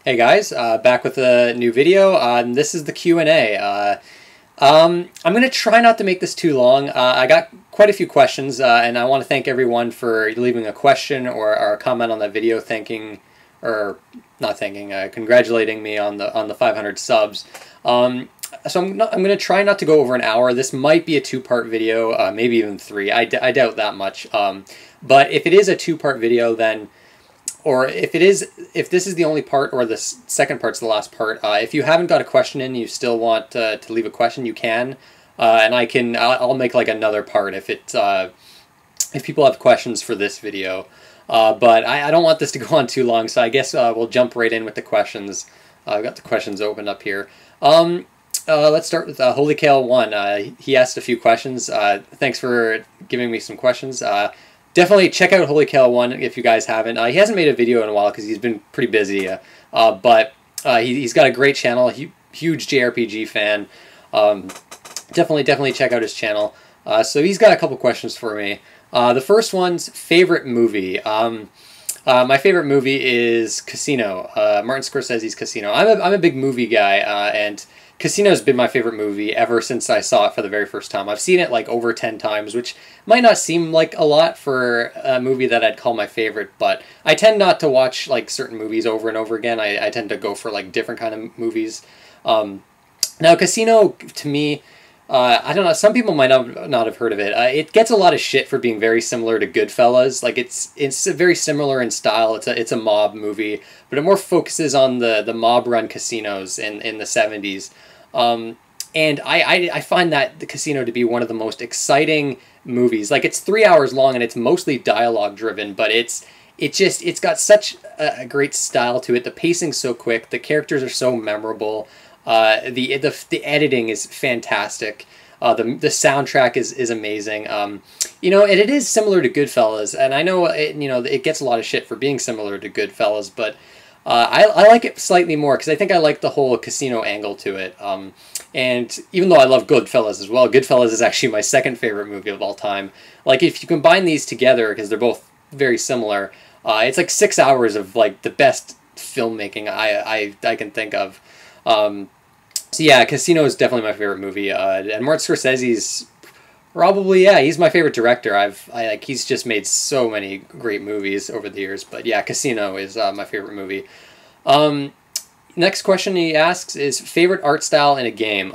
Hey guys, back with a new video. This is the Q&A. I'm going to try not to make this too long. I got quite a few questions, and I want to thank everyone for leaving a question or a comment on that video, congratulating me on the 500 subs. So I'm going to try not to go over an hour. This might be a two-part video, maybe even three. I doubt that much. But if it is a two-part video, then, or if this is the only part, or the second part's the last part, if you haven't got a question in, you still want to leave a question, you can, and I'll make like another part if people have questions for this video. But I don't want this to go on too long, so I guess we'll jump right in with the questions. I've got the questions opened up here. Let's start with Holy Kale 1. He asked a few questions. Thanks for giving me some questions. Definitely check out Holy Kale 1 if you guys haven't. He hasn't made a video in a while because he's been pretty busy, but he's got a great channel, huge JRPG fan. Definitely check out his channel. So he's got a couple questions for me. The first one's favorite movie. My favorite movie is Casino. Martin Scorsese's Casino. I'm a big movie guy, and Casino's been my favorite movie ever since I saw it for the very first time. I've seen it like over 10 times, which might not seem like a lot for a movie that I'd call my favorite, but I tend not to watch like certain movies over and over again. I tend to go for like different kind of movies. Now, Casino, to me, I don't know, some people might not have heard of it. It gets a lot of shit for being very similar to Goodfellas. Like, it's very similar in style. It's a mob movie, but it more focuses on the mob-run casinos in the 70s. And I find that the Casino to be one of the most exciting movies. Like, it's 3 hours long and it's mostly dialogue driven, but it's got such a great style to it. The pacing's so quick, the characters are so memorable, the editing is fantastic, the soundtrack is amazing. You know, and it is similar to Goodfellas, and I know it gets a lot of shit for being similar to Goodfellas, but I like it slightly more because I think I like the whole casino angle to it. And even though I love Goodfellas as well, Goodfellas is actually my second favorite movie of all time. Like, if you combine these together, because they're both very similar, it's like 6 hours of like the best filmmaking I can think of. So yeah, Casino is definitely my favorite movie. And Martin Scorsese's probably, yeah, he's my favorite director. He's just made so many great movies over the years. But yeah, Casino is my favorite movie. Next question he asks is favorite art style in a game.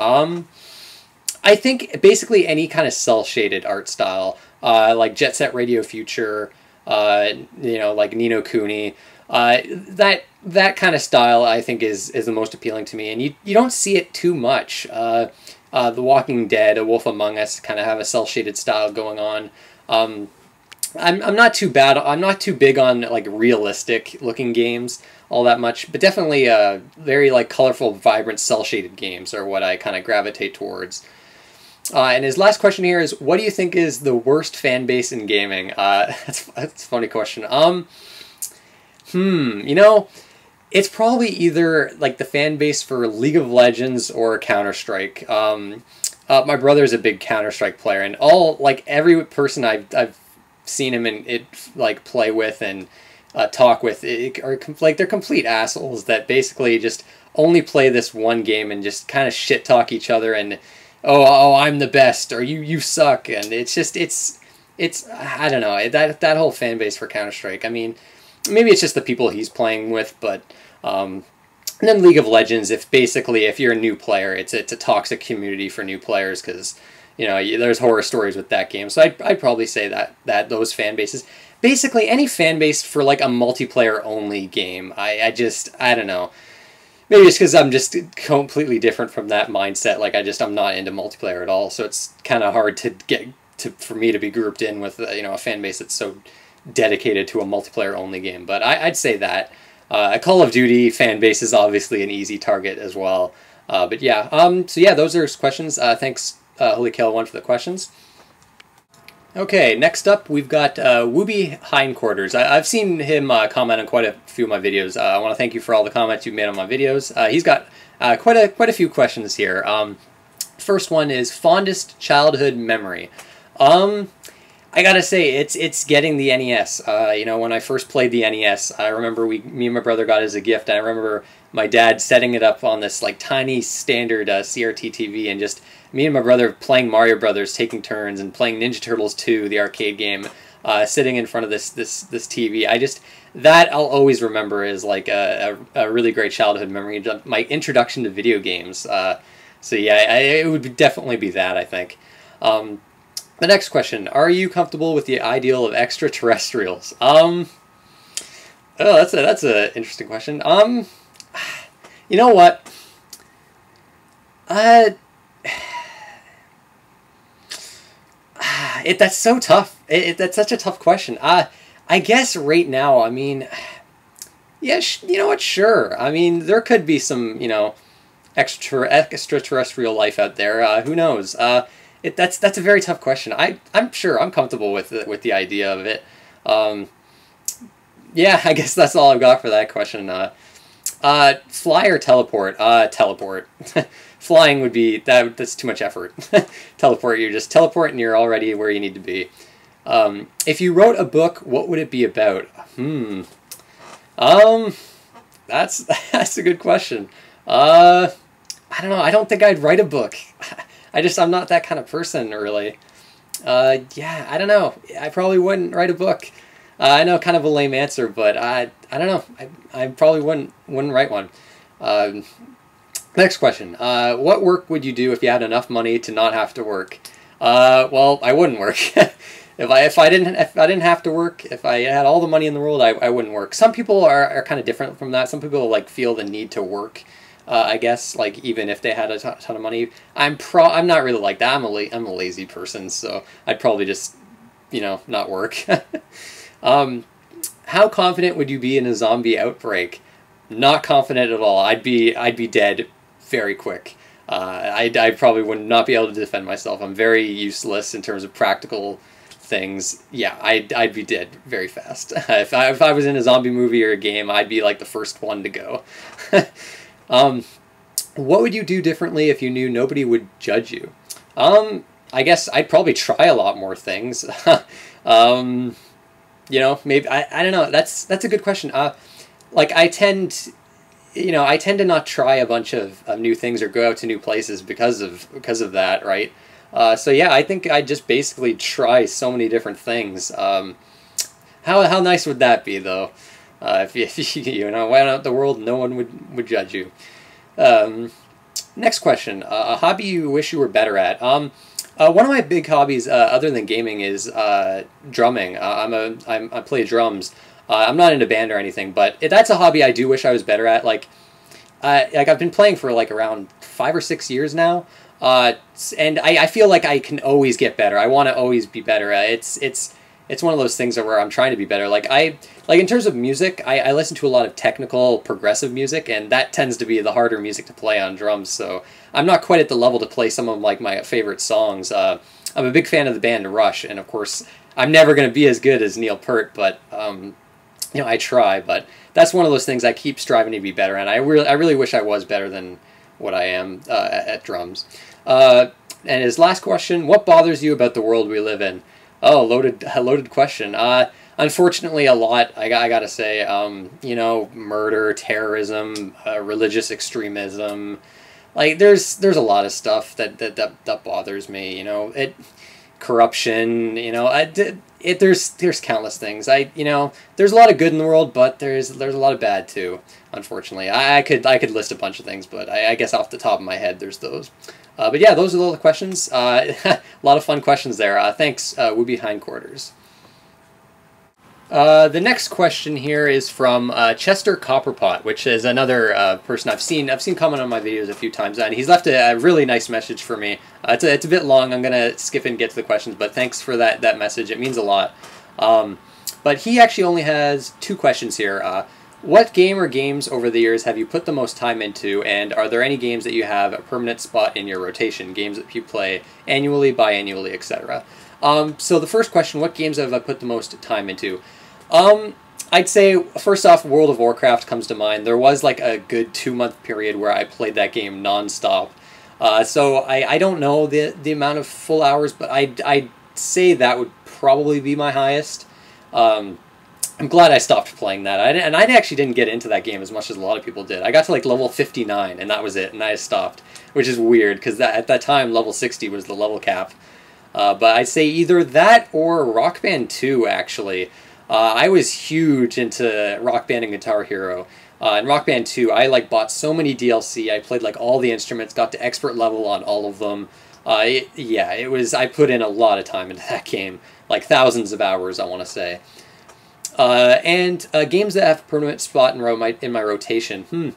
I think basically any kind of cel-shaded art style, like Jet Set Radio Future, like Ni no Kuni. That kind of style I think is the most appealing to me, and you don't see it too much. The Walking Dead, A Wolf Among Us kind of have a cel-shaded style going on. I'm not too bad. I'm not too big on like realistic looking games all that much, but definitely very like colorful, vibrant, cel-shaded games are what I kind of gravitate towards. And his last question here is, what do you think is the worst fan base in gaming? That's a funny question. You know, it's probably either like the fan base for League of Legends or Counter-Strike. My brother's a big Counter-Strike player, and every person I've seen him play with and talk with they're complete assholes that basically just only play this one game and just kind of shit talk each other and oh I'm the best, or you suck, and it's I don't know, that whole fan base for Counter-Strike. I mean, maybe it's just the people he's playing with, but and then League of Legends, if you're a new player, it's a toxic community for new players because there's horror stories with that game. So I'd probably say that those fan bases, basically any fan base for like a multiplayer only game, I don't know. Maybe it's because I'm just completely different from that mindset. Like I'm not into multiplayer at all, so it's kind of hard for me to be grouped in with a fan base that's so dedicated to a multiplayer only game. But I'd say that a Call of Duty fan base is obviously an easy target as well. But yeah, so yeah, those are his questions. Thanks, Holy Kale 1, for the questions. Okay, next up we've got Wooby Hindquarters. I've seen him comment on quite a few of my videos. I want to thank you for all the comments you've made on my videos. He's got quite a few questions here. First one is fondest childhood memory. I gotta say, it's getting the NES. You know, when I first played the NES, I remember me and my brother got it as a gift, and I remember my dad setting it up on this like tiny standard CRT TV, and just me and my brother playing Mario Brothers, taking turns, and playing Ninja Turtles 2, the arcade game, sitting in front of this TV. That I'll always remember as like a really great childhood memory, my introduction to video games. So yeah, it would definitely be that, I think. The next question: are you comfortable with the ideal of extraterrestrials? Oh, that's a interesting question. You know what? That's so tough. That's such a tough question. I guess right now, I mean, yeah, you know what? Sure. I mean, there could be some, you know, extraterrestrial life out there. Who knows? That's a very tough question. I'm sure I'm comfortable with the idea of it. Yeah, I guess that's all I've got for that question. Fly or teleport? Teleport. Flying would be that's too much effort. Teleport, you just teleport and you're already where you need to be. If you wrote a book, what would it be about? That's a good question. I don't know. I don't think I'd write a book. I'm not that kind of person, really. Yeah, I don't know. I probably wouldn't write a book. I know, kind of a lame answer, but I don't know. I probably wouldn't write one. Next question. What work would you do if you had enough money to not have to work? Well, I wouldn't work. If I didn't have to work, if I had all the money in the world, I wouldn't work. Some people are kind of different from that. Some people like feel the need to work. I guess, like, even if they had a ton of money. I'm not really like that. I'm a lazy person, so I'd probably just, you know, not work. How confident would you be in a zombie outbreak? Not confident at all. I'd be dead very quick. I probably would not be able to defend myself. I'm very useless in terms of practical things. Yeah, I'd be dead very fast. If I was in a zombie movie or a game, I'd be like the first one to go. What would you do differently if you knew nobody would judge you? I guess I'd probably try a lot more things. You know, maybe I don't know. That's a good question. Like I tend to not try a bunch of new things or go out to new places because of that, right? So yeah, I think I'd just basically try so many different things. How nice would that be, though? If you know, went out in the world, no one would judge you. Next question: a hobby you wish you were better at. One of my big hobbies, other than gaming, is drumming. I play drums. I'm not in a band or anything, but that's a hobby I do wish I was better at. Like I've been playing for like around 5 or 6 years now, and I feel like I can always get better. I want to always be better. It's one of those things where I'm trying to be better. Like in terms of music, I listen to a lot of technical progressive music, and that tends to be the harder music to play on drums. So I'm not quite at the level to play some of like my favorite songs. I'm a big fan of the band Rush, and of course I'm never going to be as good as Neil Peart, but you know, I try. But that's one of those things I keep striving to be better at. I really wish I was better than what I am at drums. And his last question: what bothers you about the world we live in? Oh, loaded question. Unfortunately, a lot. I gotta say, you know, murder, terrorism, religious extremism. Like, there's a lot of stuff that bothers me. You know, corruption. You know, there's countless things. You know, there's a lot of good in the world, but there's a lot of bad too. Unfortunately, I could list a bunch of things, but I guess off the top of my head, there's those. But yeah, those are all the questions. A lot of fun questions there. Thanks, Wooby Hindquarters. The next question here is from Chester Copperpot, which is another person I've seen comment on my videos a few times, and he's left a really nice message for me. It's a bit long. I'm gonna skip and get to the questions, but thanks for that message. It means a lot. But he actually only has 2 questions here. What game or games over the years have you put the most time into, and are there any games that you have a permanent spot in your rotation? Games that you play annually, biannually, etc. So the first question: what games have I put the most time into? I'd say, first off, World of Warcraft comes to mind. There was like a good 2-month period where I played that game nonstop. So I don't know the amount of full hours, but I'd say that would probably be my highest. I'm glad I stopped playing that. I actually didn't get into that game as much as a lot of people did. I got to like level 59, and that was it, and I stopped, which is weird, because at that time, level 60 was the level cap. But I'd say either that or Rock Band 2, actually. I was huge into Rock Band and Guitar Hero. In Rock Band 2, I like bought so many DLC. I played like all the instruments, got to expert level on all of them. Yeah, it was. I put in a lot of time into that game, like thousands of hours, I want to say. And games that have a permanent spot in my rotation.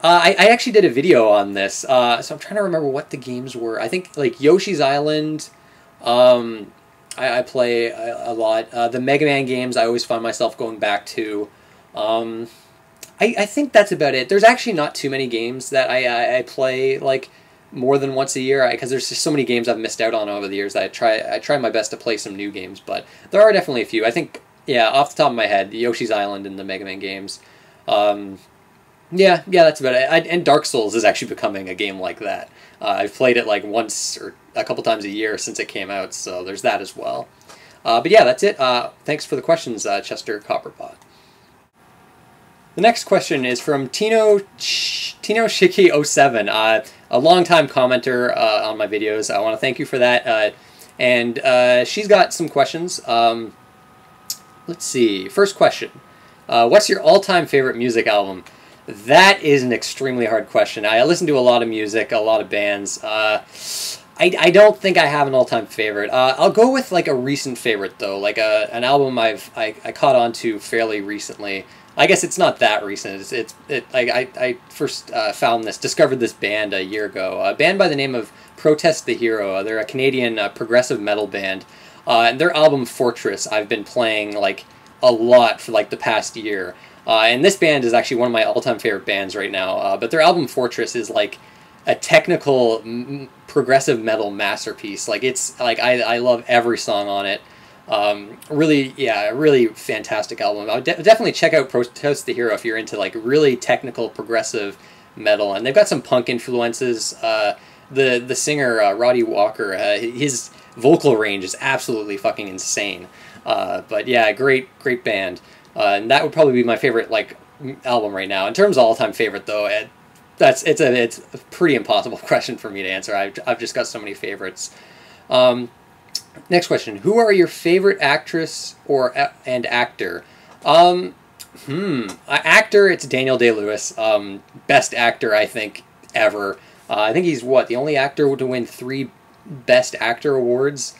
I actually did a video on this, so I'm trying to remember what the games were. I think like Yoshi's Island. I play a lot. The Mega Man games I always find myself going back to. I think that's about it. There's actually not too many games that I play like more than once a year, because there's just so many games I've missed out on over the years that I try my best to play some new games, but there are definitely a few. I think, yeah, off the top of my head, Yoshi's Island and the Mega Man games. Yeah, that's about it. And Dark Souls is actually becoming a game like that. I've played it like once or a couple times a year since it came out, so there's that as well. But yeah, that's it. Thanks for the questions, Chester Copperpot. The next question is from Tino Shiki07, a longtime commenter on my videos. I want to thank you for that. And she's got some questions. Let's see. First question. What's your all-time favorite music album? That is an extremely hard question. I listen to a lot of music, a lot of bands. I don't think I have an all-time favorite. I'll go with like a recent favorite though, like an album I caught on to fairly recently. I guess it's not that recent. I first discovered this band a year ago. A band by the name of Protest the Hero. They're a Canadian progressive metal band. And their album Fortress I've been playing like a lot for like the past year. And this band is actually one of my all-time favorite bands right now. But their album Fortress is like a technical progressive metal masterpiece. Like it's like I love every song on it. Really, yeah, really fantastic album. I would definitely check out Protest the Hero if you're into like really technical progressive metal. And they've got some punk influences. The singer Roddy Walker, his vocal range is absolutely fucking insane. But yeah, great band. And that would probably be my favorite like album right now. In terms of all-time favorite though, it's a pretty impossible question for me to answer. I've just got so many favorites. Next question: who are your favorite actress and actor? Actor, it's Daniel Day-Lewis. Best actor I think ever. I think he's the only actor to win 3 Best Actor awards.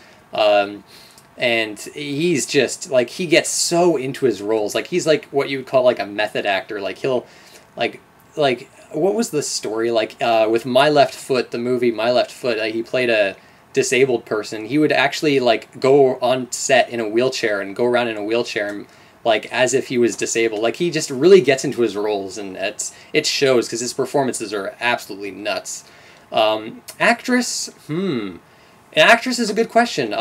And he's just like, he gets so into his roles. Like he's like what you would call like a method actor. Like he'll like what was the story like with My Left Foot, the movie My Left Foot? He played a disabled person. He would actually like go on set in a wheelchair and go around in a wheelchair and like as if he was disabled. Like he just really gets into his roles, and it shows because his performances are absolutely nuts. Actress, An actress is a good question.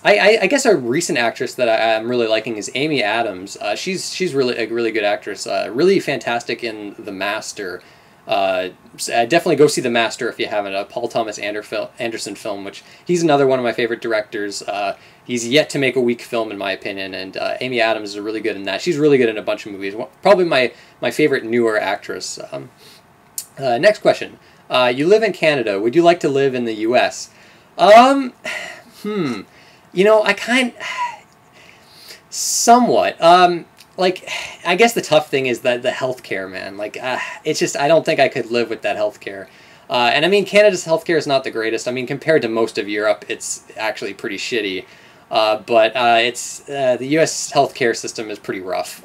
I guess a recent actress that I'm really liking is Amy Adams. She's really a really good actress. Really fantastic in The Master. Definitely go see The Master if you haven't. A Paul Thomas Anderson film, which he's another one of my favorite directors. He's yet to make a weak film in my opinion, and Amy Adams is really good in that. She's really good in a bunch of movies. Probably my favorite newer actress. Next question. You live in Canada. Would you like to live in the U.S.? You know, somewhat. Like, I guess the tough thing is that the healthcare, man. Like, it's just, I don't think I could live with that healthcare. And I mean, Canada's healthcare is not the greatest. I mean, compared to most of Europe, it's actually pretty shitty. But the U.S. healthcare system is pretty rough.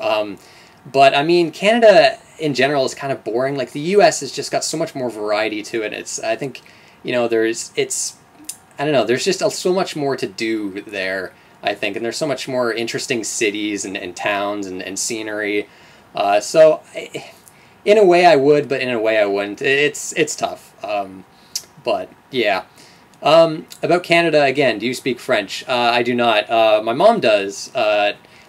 But I mean, Canada in general is kind of boring. Like, the U.S. has just got so much more variety to it. I think, you know, I don't know, there's just so much more to do there, I think, and there's so much more interesting cities and towns and scenery. So, in a way I would, but in a way I wouldn't. It's tough. But, yeah. About Canada, again, do you speak French? I do not. My mom does.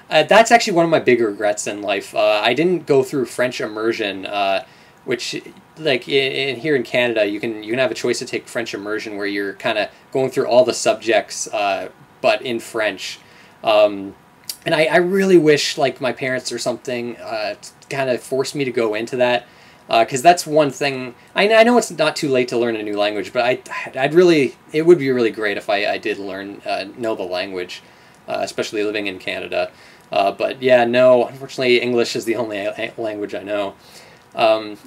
That's actually one of my big regrets in life. I didn't go through French immersion, which, like here in Canada, you can have a choice to take French immersion where you're kind of going through all the subjects, but in French. And I really wish, like, my parents or something kind of forced me to go into that, because that's one thing. I know it's not too late to learn a new language, but it would be really great if I did know the language, especially living in Canada. But yeah, no, unfortunately, English is the only language I know.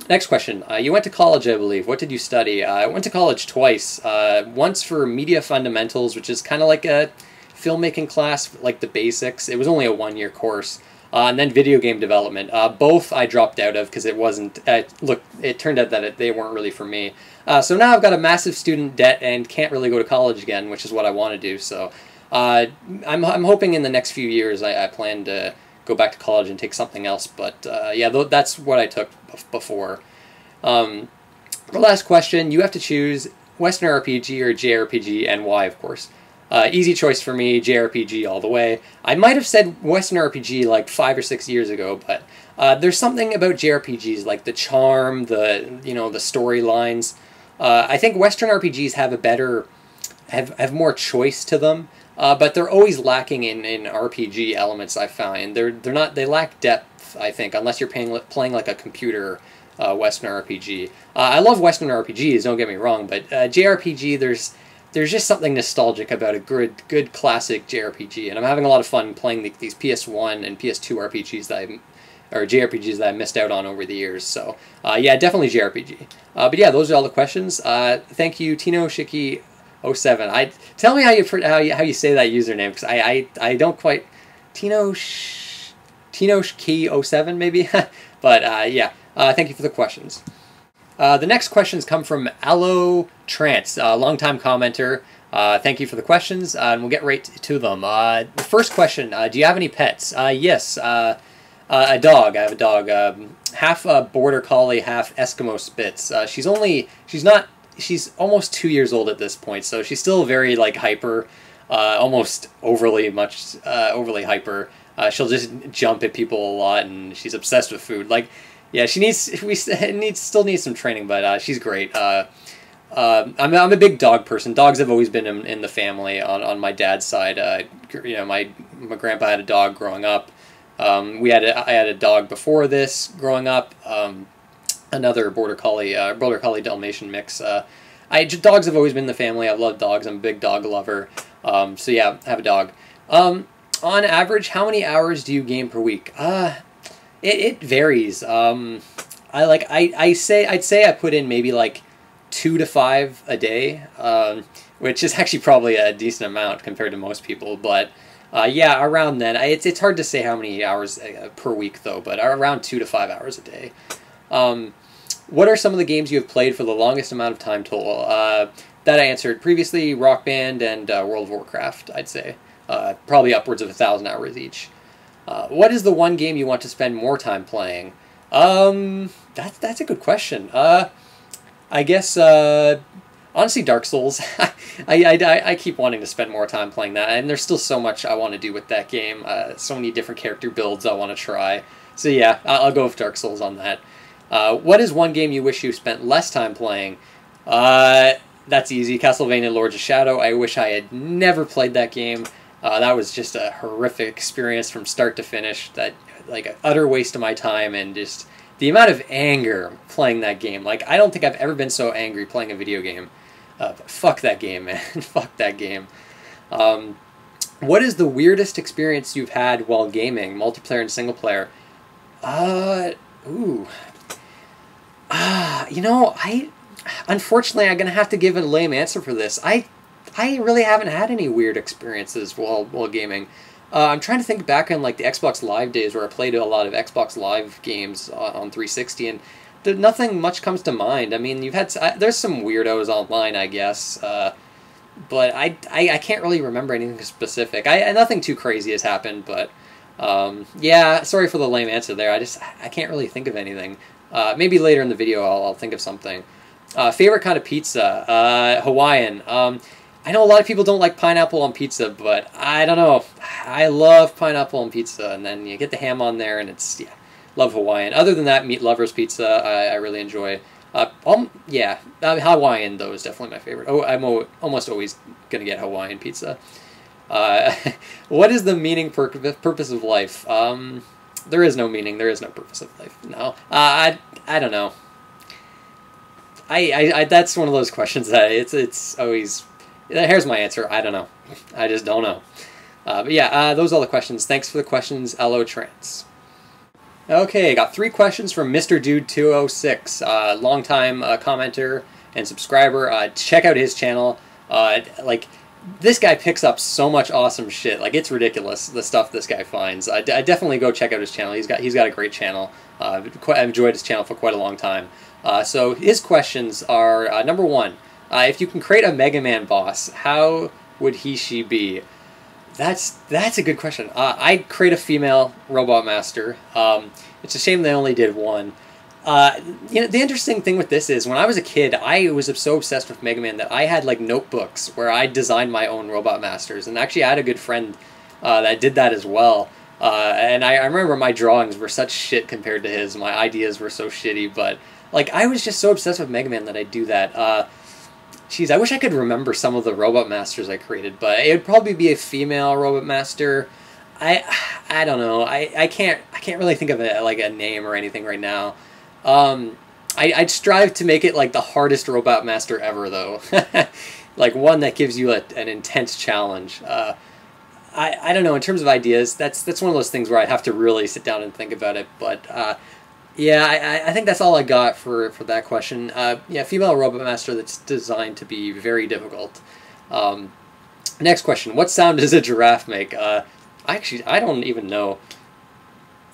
Next question. You went to college, I believe. What did you study? I went to college twice. Once for media fundamentals, which is kind of like a filmmaking class, like the basics. It was only a 1-year course. And then video game development. Both I dropped out of because it wasn't... look, it turned out that they weren't really for me. So now I've got a massive student debt and can't really go to college again, which is what I want to do. So I'm hoping in the next few years I plan to go back to college and take something else. But yeah, that's what I took before. The last question, you have to choose Western RPG or JRPG, and why, of course. Easy choice for me, JRPG all the way. I might have said Western RPG like 5 or 6 years ago, but there's something about JRPGs, like the charm, the storylines. I think Western RPGs have more choice to them, but they're always lacking in RPG elements. I find they lack depth. I think unless you're playing like a computer Western RPG. I love Western RPGs. Don't get me wrong, but JRPG there's just something nostalgic about a good classic JRPG, and I'm having a lot of fun playing these PS1 and PS2 JRPGs that I missed out on over the years. So yeah, definitely JRPG. But yeah, those are all the questions. Thank you, Tino Shiki 07. Tell me how you say that username, because I don't quite Tino Shiki 07 maybe. But yeah, thank you for the questions. The next questions come from Allo Trance, a longtime commenter. Thank you for the questions, and we'll get right to them. The first question, do you have any pets? Yes, a dog. I have a dog, half Border Collie, half Eskimo Spitz. She's almost 2 years old at this point, so she's still very, like, hyper, almost overly hyper. She'll just jump at people a lot, and she's obsessed with food. Like, yeah, still needs some training, but she's great. I'm a big dog person. Dogs have always been in the family on my dad's side. My grandpa had a dog growing up. I had a dog before this growing up. Another Border Collie Dalmatian mix. Dogs have always been in the family. I love dogs. I'm a big dog lover. So yeah, I have a dog. On average, how many hours do you game per week? It varies. I'd say I put in maybe like 2 to 5 a day, which is actually probably a decent amount compared to most people. But yeah, around then. It's hard to say how many hours per week though, but around 2 to 5 hours a day. What are some of the games you have played for the longest amount of time total? That I answered previously: Rock Band and World of Warcraft. I'd say probably upwards of 1,000 hours each. What is the one game you want to spend more time playing? That's a good question. I guess honestly, Dark Souls. I keep wanting to spend more time playing that, and there's still so much I want to do with that game. So many different character builds I want to try. So yeah, I'll go with Dark Souls on that. What is one game you wish you spent less time playing? That's easy. Castlevania Lords of Shadow. I wish I had never played that game. That was just a horrific experience from start to finish. That, like, an utter waste of my time, and just the amount of anger playing that game. Like, I don't think I've ever been so angry playing a video game. But fuck that game, man. Fuck that game. What is the weirdest experience you've had while gaming, multiplayer and single player? Unfortunately, I'm gonna have to give a lame answer for this. I really haven't had any weird experiences while gaming. I'm trying to think back on like the Xbox Live days where I played a lot of Xbox Live games on 360, and nothing much comes to mind. I mean, there's some weirdos online, I guess, but I can't really remember anything specific. Nothing too crazy has happened, but yeah, sorry for the lame answer there. I can't really think of anything. Maybe later in the video I'll think of something. Favorite kind of pizza? Hawaiian. I know a lot of people don't like pineapple on pizza, but I don't know. I love pineapple on pizza, and then you get the ham on there, and love Hawaiian. Other than that, meat lovers pizza, I really enjoy. Hawaiian though is definitely my favorite. Oh, I'm almost always gonna get Hawaiian pizza. Uh, what is the meaning, purpose of life? There is no meaning. There is no purpose of life. No. I don't know. I that's one of those questions that it's always. Here's my answer. I don't know. I just don't know. But yeah, those are all the questions. Thanks for the questions, LO Trance. Okay, got 3 questions from Mr. Dude 206, longtime commenter and subscriber. Check out his channel. Like, this guy picks up so much awesome shit. Like, it's ridiculous, the stuff this guy finds. I definitely go check out his channel. He's got a great channel. I've enjoyed his channel for quite a long time. So his questions are, number 1, if you can create a Mega Man boss, how would she be? That's a good question. I'd create a female robot master. It's a shame they only did one. You know, the interesting thing with this is, when I was a kid, I was so obsessed with Mega Man that I had like notebooks where I designed my own robot masters, and actually I had a good friend that did that as well. And I remember my drawings were such shit compared to his. My ideas were so shitty, but like I was just so obsessed with Mega Man that I'd do that. Geez, I wish I could remember some of the robot masters I created, but it would probably be a female robot master. I don't know. I can't really think of it like a name or anything right now. I'd strive to make it like the hardest robot master ever, though. Like one that gives you an intense challenge. I don't know. In terms of ideas, that's one of those things where I'd have to really sit down and think about it. But yeah, I think that's all I got for that question. Yeah, female robot master that's designed to be very difficult. Next question: what sound does a giraffe make? Actually, I don't even know.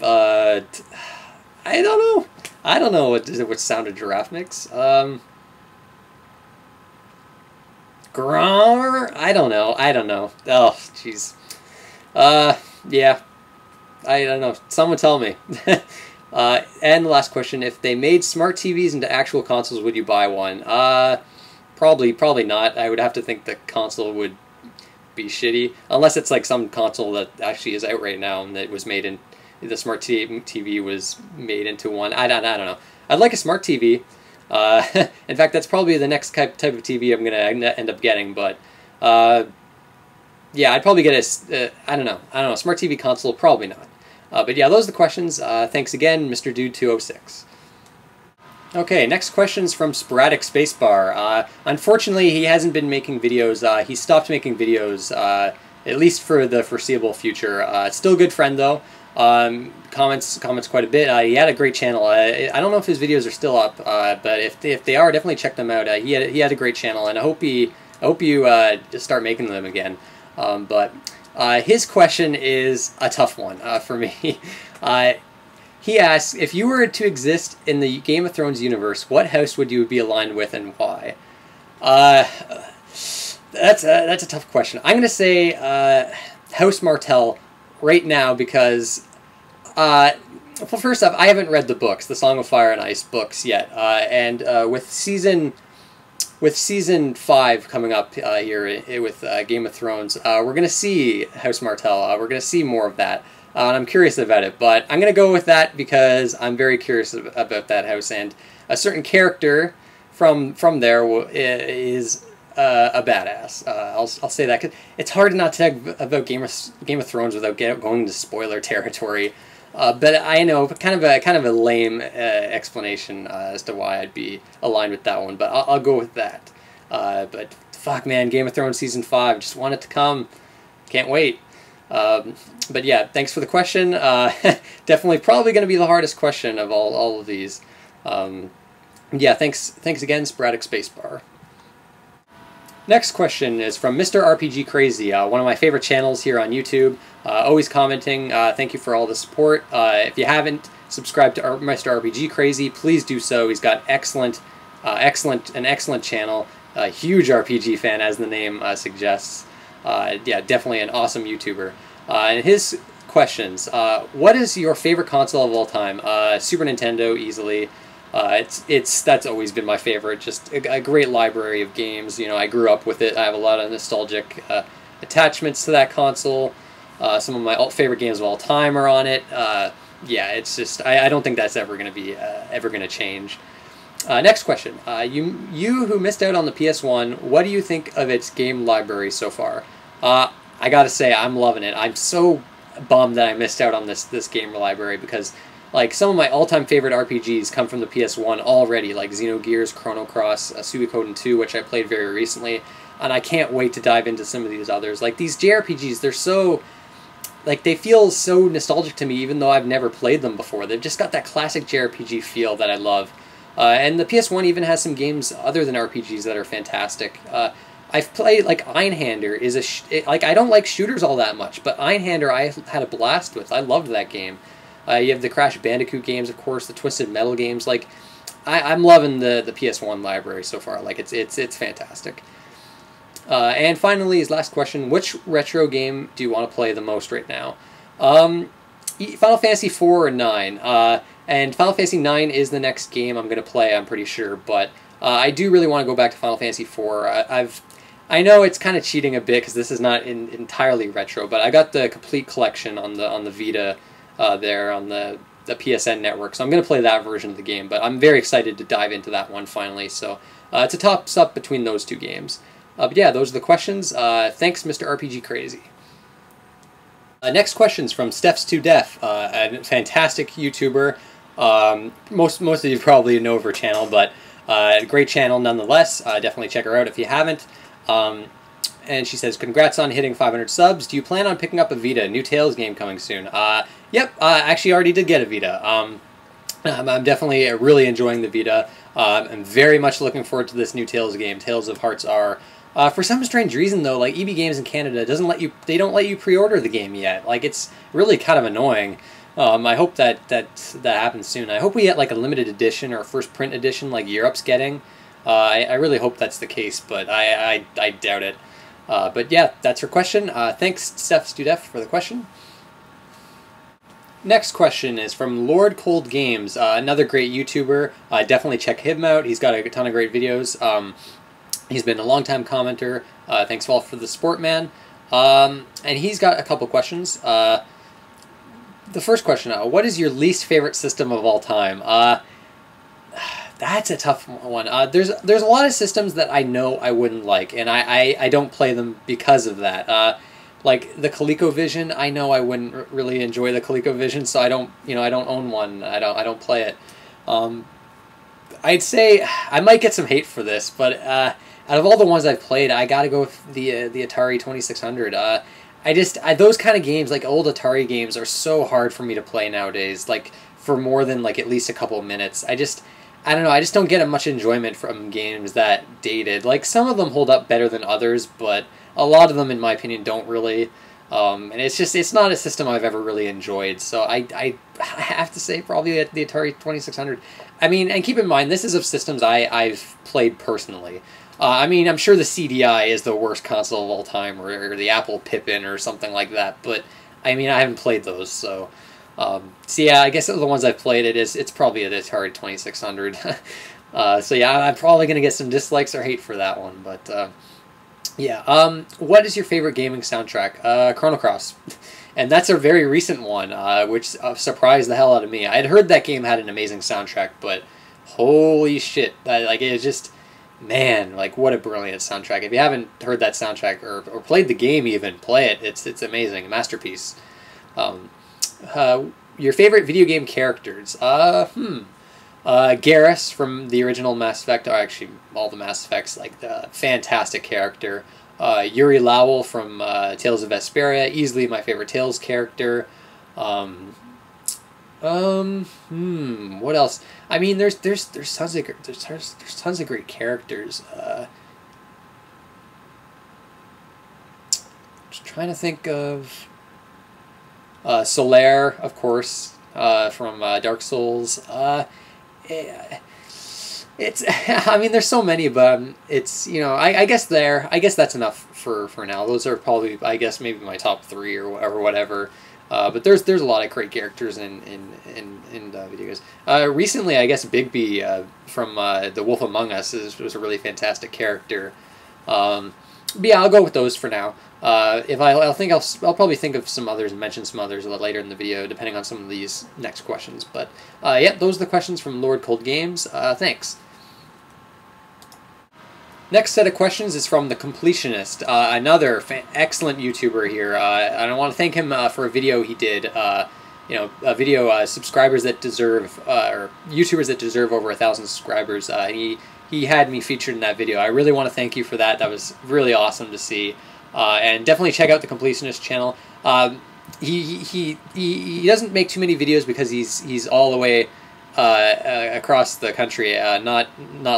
I don't know. I don't know what sound a giraffe makes. Grrr? I don't know. Oh, jeez. Yeah. I don't know. Someone tell me. And the last question: if they made smart TVs into actual consoles, would you buy one? Probably not. I would have to think the console would be shitty, unless it's like some console that actually is out right now and that was made in the smart TV was made into one. I don't know. I'd like a smart TV. In fact, that's probably the next type of TV I'm gonna end up getting. But yeah, I'd probably get I don't know. Smart TV console, probably not. But yeah, those are the questions. Thanks again, Mr. Dude 206. Okay, next question's from Sporadic Spacebar. Unfortunately, he hasn't been making videos. He stopped making videos, at least for the foreseeable future. Still a good friend, though. Comments quite a bit. He had a great channel. I don't know if his videos are still up, but if they are, definitely check them out. He had a great channel, and I hope you just start making them again. But his question is a tough one for me. He asks, if you were to exist in the Game of Thrones universe, what house would you be aligned with and why? That's a tough question. I'm going to say House Martell right now because, well, first off, I haven't read the books, the Song of Fire and Ice books yet, and with season 5 coming up here with Game of Thrones, we're going to see House Martell. We're going to see more of that. And I'm curious about it, but I'm going to go with that because I'm very curious about that house, and a certain character from there is a badass. I'll say that, 'cause it's hard not to talk about Game of Thrones without going into spoiler territory. But I know kind of a lame explanation as to why I'd be aligned with that one, but I'll go with that. But fuck, man, Game of Thrones season 5, just want it to come. Can't wait. But yeah, thanks for the question. Definitely probably going to be the hardest question of all of these. Yeah, thanks again, Sporadic Spacebar. Next question is from Mr. RPG Crazy, one of my favorite channels here on YouTube. Always commenting. Thank you for all the support. If you haven't subscribed to Mr. RPG Crazy, please do so. He's got an excellent channel. A huge RPG fan, as the name suggests. Yeah, definitely an awesome YouTuber. And his questions: what is your favorite console of all time? Super Nintendo, easily. That's always been my favorite. Just a great library of games. You know, I grew up with it. I have a lot of nostalgic attachments to that console. Some of my favorite games of all time are on it. Yeah, it's just I don't think that's ever going to be ever going to change. Next question: you who missed out on the PS1, what do you think of its game library so far? I gotta say, I'm loving it. I'm so bummed that I missed out on this game library, because like some of my all-time favorite RPGs come from the PS1 already, like Xenogears, Chrono Cross, Suikoden 2, which I played very recently, and I can't wait to dive into some of these others. Like these JRPGs, they're so, like, they feel so nostalgic to me, even though I've never played them before. They've just got that classic JRPG feel that I love. And the PS1 even has some games other than RPGs that are fantastic. I've played, like, Einhander is like, I don't like shooters all that much, but Einhander I had a blast with. I loved that game. You have the Crash Bandicoot games, of course, the Twisted Metal games. Like, I'm loving the PS1 library so far. Like, it's fantastic. And finally, his last question: which retro game do you want to play the most right now? Final Fantasy 4 or 9. And Final Fantasy 9 is the next game I'm going to play, I'm pretty sure. But I do really want to go back to Final Fantasy 4. I know it's kind of cheating a bit because this is not entirely retro, but I got the complete collection on the Vita there on the PSN network, so I'm going to play that version of the game. But I'm very excited to dive into that one finally. So it's a toss-up between those two games. But yeah, those are the questions. Thanks, Mr. RPG Crazy. Next question's from Steph's2Def, a fantastic YouTuber. Most of you probably know of her channel, but a great channel nonetheless. Definitely check her out if you haven't. And she says, congrats on hitting 500 subs. Do you plan on picking up a Vita? New Tales game coming soon. Yep, actually already did get a Vita. I'm definitely really enjoying the Vita. I'm very much looking forward to this new Tales game, Tales of Hearts R. For some strange reason, though, like EB Games in Canada they don't let you pre-order the game yet. Like, it's really kind of annoying. I hope that happens soon. I hope we get like a limited edition or first print edition like Europe's getting. I really hope that's the case, but I doubt it. But yeah, that's her question. Thanks, Steph's2Def, for the question. Next question is from Lord Cold Games, another great YouTuber. Definitely check him out. He's got a ton of great videos. He's been a long-time commenter. Thanks all for the support, man. And he's got a couple questions. The first question, what is your least favorite system of all time? That's a tough one. There's a lot of systems that I know I wouldn't like, and I don't play them because of that. Like the ColecoVision, I know I wouldn't really enjoy the ColecoVision, so I don't own one. I don't play it. I'd say I might get some hate for this, but out of all the ones I've played, I gotta go with the Atari 2600. Those kind of games, like old Atari games, are so hard for me to play nowadays. Like for more than like at least a couple of minutes. I don't know. I just don't get much enjoyment from games that dated. Like some of them hold up better than others, but a lot of them, in my opinion, don't really. And it's not a system I've ever really enjoyed. So I have to say probably the Atari 2600. I mean, and keep in mind, this is of systems I've played personally. I mean, I'm sure the CDI is the worst console of all time, or the Apple Pippin or something like that. But I mean, I haven't played those, so. So yeah, I guess of the ones I've played, it's probably an Atari 2600. So yeah, I'm probably gonna get some dislikes or hate for that one, but yeah. What is your favorite gaming soundtrack? Chrono Cross, and that's a very recent one, which surprised the hell out of me. I'd heard that game had an amazing soundtrack, but holy shit, like it was just, man, like what a brilliant soundtrack. If you haven't heard that soundtrack or played the game, even play it. It's amazing, a masterpiece. Your favorite video game characters? Garrus from the original Mass Effect, or actually all the Mass Effects, like the fantastic character. Yuri Lowell from Tales of Vesperia, easily my favorite Tales character. What else? I mean, there's tons of great characters. Just trying to think of. Solaire, of course, from Dark Souls. It's, I mean, there's so many, but it's, I guess that's enough for now. Those are probably, I guess, maybe my top 3 or whatever. But there's a lot of great characters in video games. Recently, I guess Bigby from The Wolf Among Us was a really fantastic character. But yeah, I'll go with those for now. If I'll probably think of some others and mention some others a little later in the video, depending on some of these next questions. But yeah, those are the questions from Lord Cold Games. Thanks. Next set of questions is from The Completionist, another excellent YouTuber here. And I want to thank him for a video he did. A video subscribers that deserve, or YouTubers that deserve over 1,000 subscribers. He had me featured in that video. I really want to thank you for that. That was really awesome to see. And definitely check out the Completionist channel. He doesn't make too many videos because he's all the way across the country, not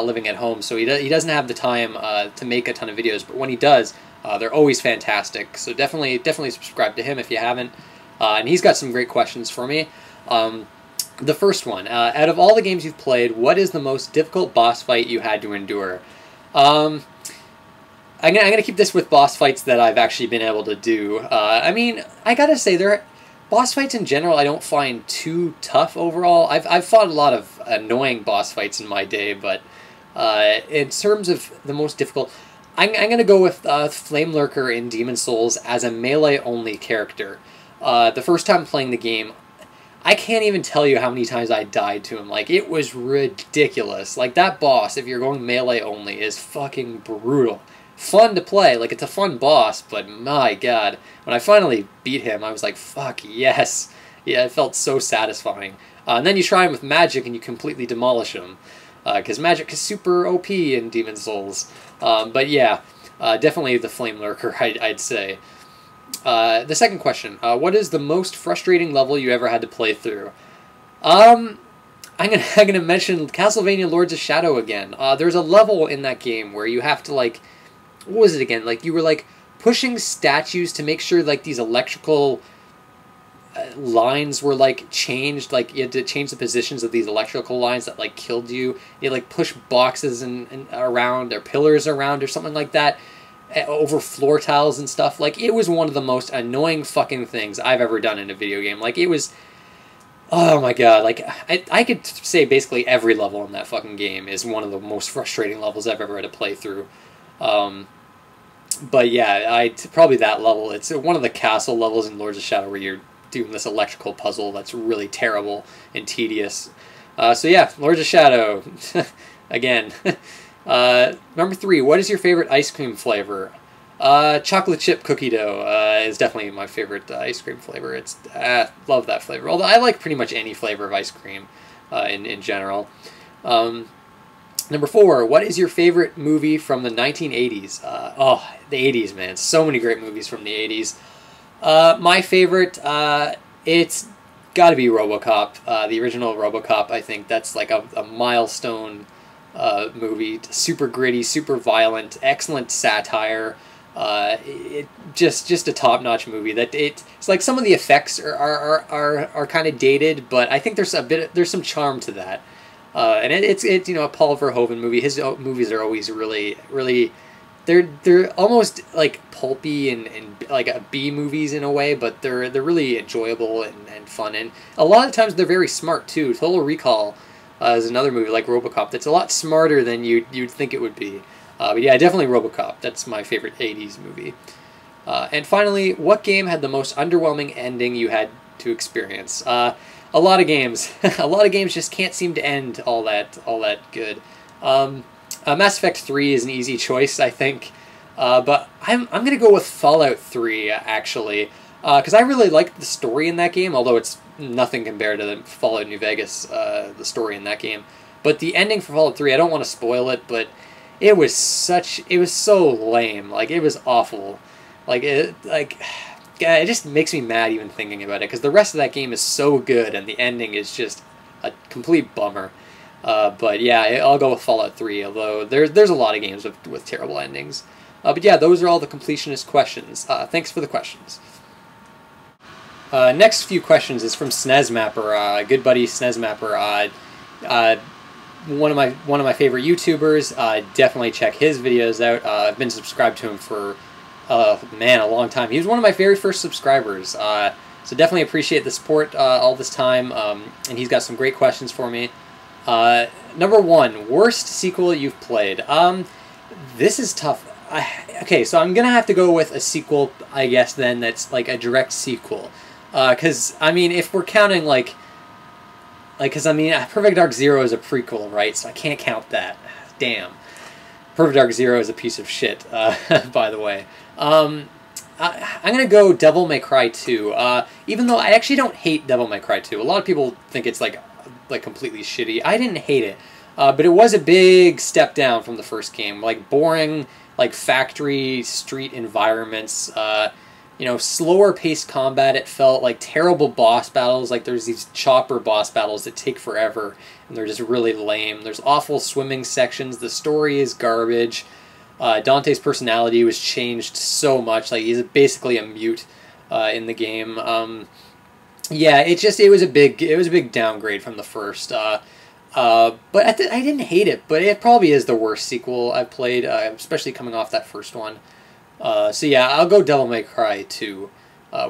living at home, so he doesn't have the time to make a ton of videos. But when he does, they're always fantastic. So definitely subscribe to him if you haven't. And he's got some great questions for me. The first one, out of all the games you've played, what is the most difficult boss fight you had to endure? I'm gonna keep this with boss fights that I've actually been able to do. I mean, I gotta say, boss fights in general I don't find too tough overall. I've fought a lot of annoying boss fights in my day, but in terms of the most difficult, I'm gonna go with Flame Lurker in Demon Souls as a melee-only character. The first time playing the game, I can't even tell you how many times I died to him. Like, it was ridiculous. Like, that boss, if you're going melee only, is fucking brutal. Fun to play, like, it's a fun boss, but my god, when I finally beat him, I was like, fuck, yes. Yeah, it felt so satisfying. And then you try him with magic and you completely demolish him, because magic is super OP in Demon Souls. But yeah, definitely the Flame Lurker, I'd say. The second question, what is the most frustrating level you ever had to play through? I'm gonna mention Castlevania Lords of Shadow again. There's a level in that game where you have to, like, what was it again? Like, you were, like, pushing statues to make sure, like, these electrical lines were, like, changed. Like, you had to change the positions of these electrical lines that, like, killed you. You had, like, push boxes and around, or pillars around, or something like that, over floor tiles and stuff. Like, it was one of the most annoying fucking things I've ever done in a video game. Like, it was, oh my god, like, I could say basically every level in that fucking game is one of the most frustrating levels I've ever had to play through. But yeah, probably that level. It's one of the castle levels in Lords of Shadow where you're doing this electrical puzzle that's really terrible and tedious. So yeah, Lords of Shadow, again. Number 3, what is your favorite ice cream flavor? Chocolate chip cookie dough is definitely my favorite ice cream flavor. Love that flavor. Although I like pretty much any flavor of ice cream in general. Number 4, what is your favorite movie from the 1980s? The 80s, man. So many great movies from the 80s. My favorite, it's got to be RoboCop. The original RoboCop, I think that's like a milestone movie. Super gritty, super violent, excellent satire. Just a top-notch movie. It's like some of the effects are kind of dated, but I think there's some charm to that. And it's a Paul Verhoeven movie. His movies are always really they're almost like pulpy and like a B movies in a way, but they're really enjoyable and fun. And a lot of times they're very smart too. Total Recall is another movie like RoboCop that's a lot smarter than you'd think it would be. But yeah, definitely RoboCop. That's my favorite 80s movie. And finally, what game had the most underwhelming ending you had to experience? A lot of games. A lot of games just can't seem to end all that good. Mass Effect 3 is an easy choice, I think. But I'm going to go with Fallout 3, actually. Because I really liked the story in that game, although it's nothing compared to the Fallout New Vegas, the story in that game. But the ending for Fallout 3, I don't want to spoil it, but it was so lame. Like, it was awful. Yeah, it just makes me mad even thinking about it, because the rest of that game is so good, and the ending is just a complete bummer. But yeah, I'll go with Fallout 3, although there's a lot of games with terrible endings. But yeah, those are all the completionist questions. Thanks for the questions. Next few questions is from SNESmapper, good buddy SNESmapper. One of my favorite YouTubers. Definitely check his videos out. I've been subscribed to him for man, a long time. He was one of my very first subscribers, so definitely appreciate the support all this time, and he's got some great questions for me. Number 1, worst sequel you've played. This is tough. Okay, so I'm gonna have to go with a sequel, I guess, then, that's like a direct sequel. Because, I mean, if we're counting, because, I mean, Perfect Dark Zero is a prequel, right? So I can't count that. Damn. Perfect Dark Zero is a piece of shit, by the way. I'm going to go Devil May Cry 2, even though I actually don't hate Devil May Cry 2. A lot of people think it's like completely shitty. I didn't hate it, but it was a big step down from the first game. Like boring, like factory street environments, you know, slower paced combat. It felt like terrible boss battles. Like there's these chopper boss battles that take forever, and they're just really lame. There's awful swimming sections. The story is garbage. Dante's personality was changed so much. Like he's basically a mute in the game. Yeah, it was a big downgrade from the first. But I didn't hate it. But it probably is the worst sequel I've played, especially coming off that first one. So yeah, I'll go Devil May Cry 2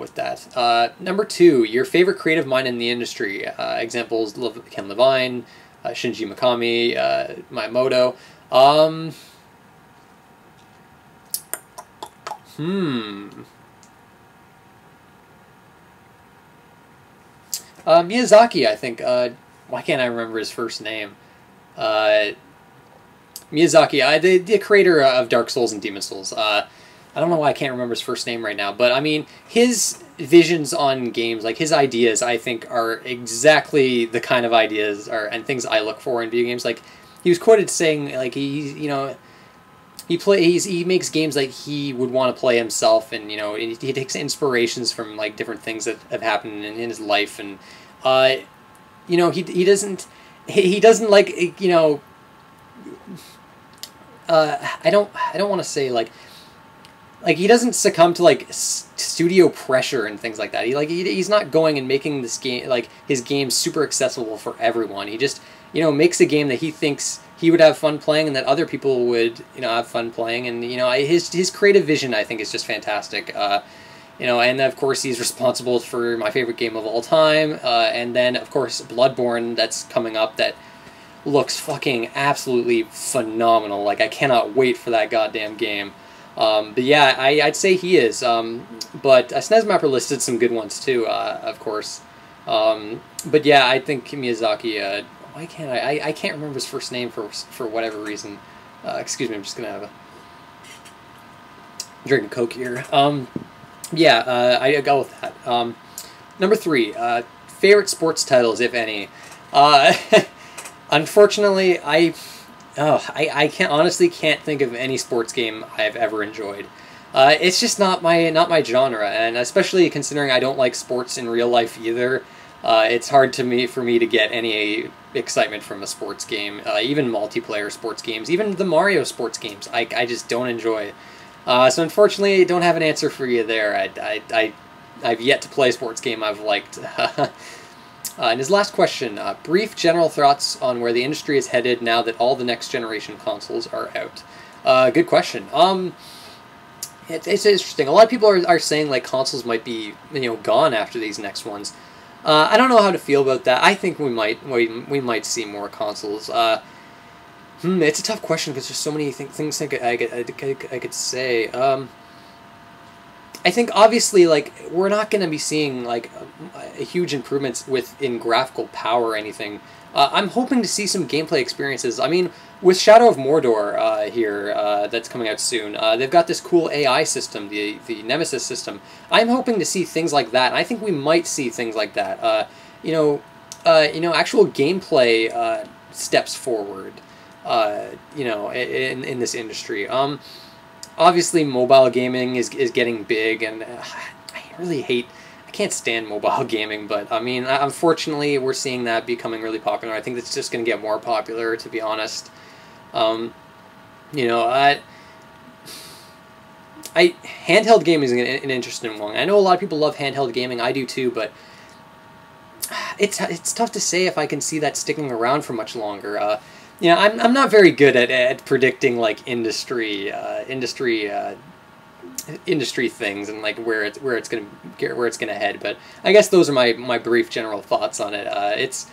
with that. Number 2, your favorite creative mind in the industry. Examples: Ken Levine, Shinji Mikami, Miyamoto. Miyazaki, I think. Why can't I remember his first name? Miyazaki, the creator of Dark Souls and Demon Souls. I don't know why I can't remember his first name right now, but I mean, his visions on games, like his ideas, I think are exactly the kind of ideas and things I look for in video games. Like, he was quoted saying, like, he makes games like he would want to play himself, and you know, he takes inspirations from like different things that have happened in his life, and you know, he doesn't like, you know, I don't want to say like he doesn't succumb to like studio pressure and things like that. He's not going and making this game, like his game, super accessible for everyone. He just, you know, makes a game that he thinks he would have fun playing, and that other people would, you know, have fun playing. And you know, his creative vision, I think, is just fantastic. You know, and of course he's responsible for my favorite game of all time. And then of course Bloodborne, that's coming up, that looks fucking absolutely phenomenal. Like, I cannot wait for that goddamn game. But yeah, I'd say he is. But SNES Mapper listed some good ones too, of course. But yeah, I think Miyazaki. Why can't I can't remember his first name for whatever reason. Excuse me, I'm just gonna have a drink of Coke here. Yeah, I go with that. Number 3, favorite sports titles, if any. Unfortunately, I honestly can't think of any sports game I've ever enjoyed. It's just not my genre, and especially considering I don't like sports in real life either. It's hard for me to get any excitement from a sports game, even multiplayer sports games, even the Mario sports games. I just don't enjoy. So unfortunately, I don't have an answer for you there. I've yet to play a sports game I've liked. And his last question, brief general thoughts on where the industry is headed now that all the next generation consoles are out. Good question. It's interesting. A lot of people are saying like consoles might be, you know, gone after these next ones. I don't know how to feel about that. I think we might see more consoles. It's a tough question because there's so many things I could say. I think obviously, like, we're not going to be seeing like a huge improvements in graphical power or anything. I'm hoping to see some gameplay experiences. I mean, with Shadow of Mordor here, that's coming out soon, they've got this cool AI system, the Nemesis system. I'm hoping to see things like that, and I think we might see things like that. You know, actual gameplay steps forward. You know, in this industry. Obviously, mobile gaming is getting big, and I can't stand mobile gaming, but I mean, unfortunately, we're seeing that becoming really popular. I think it's just going to get more popular, to be honest. You know, handheld gaming is an interesting one. I know a lot of people love handheld gaming. I do too, but it's tough to say if I can see that sticking around for much longer. You know, I'm not very good at predicting like industry things and like where it's gonna head. But I guess those are my brief general thoughts on it. It's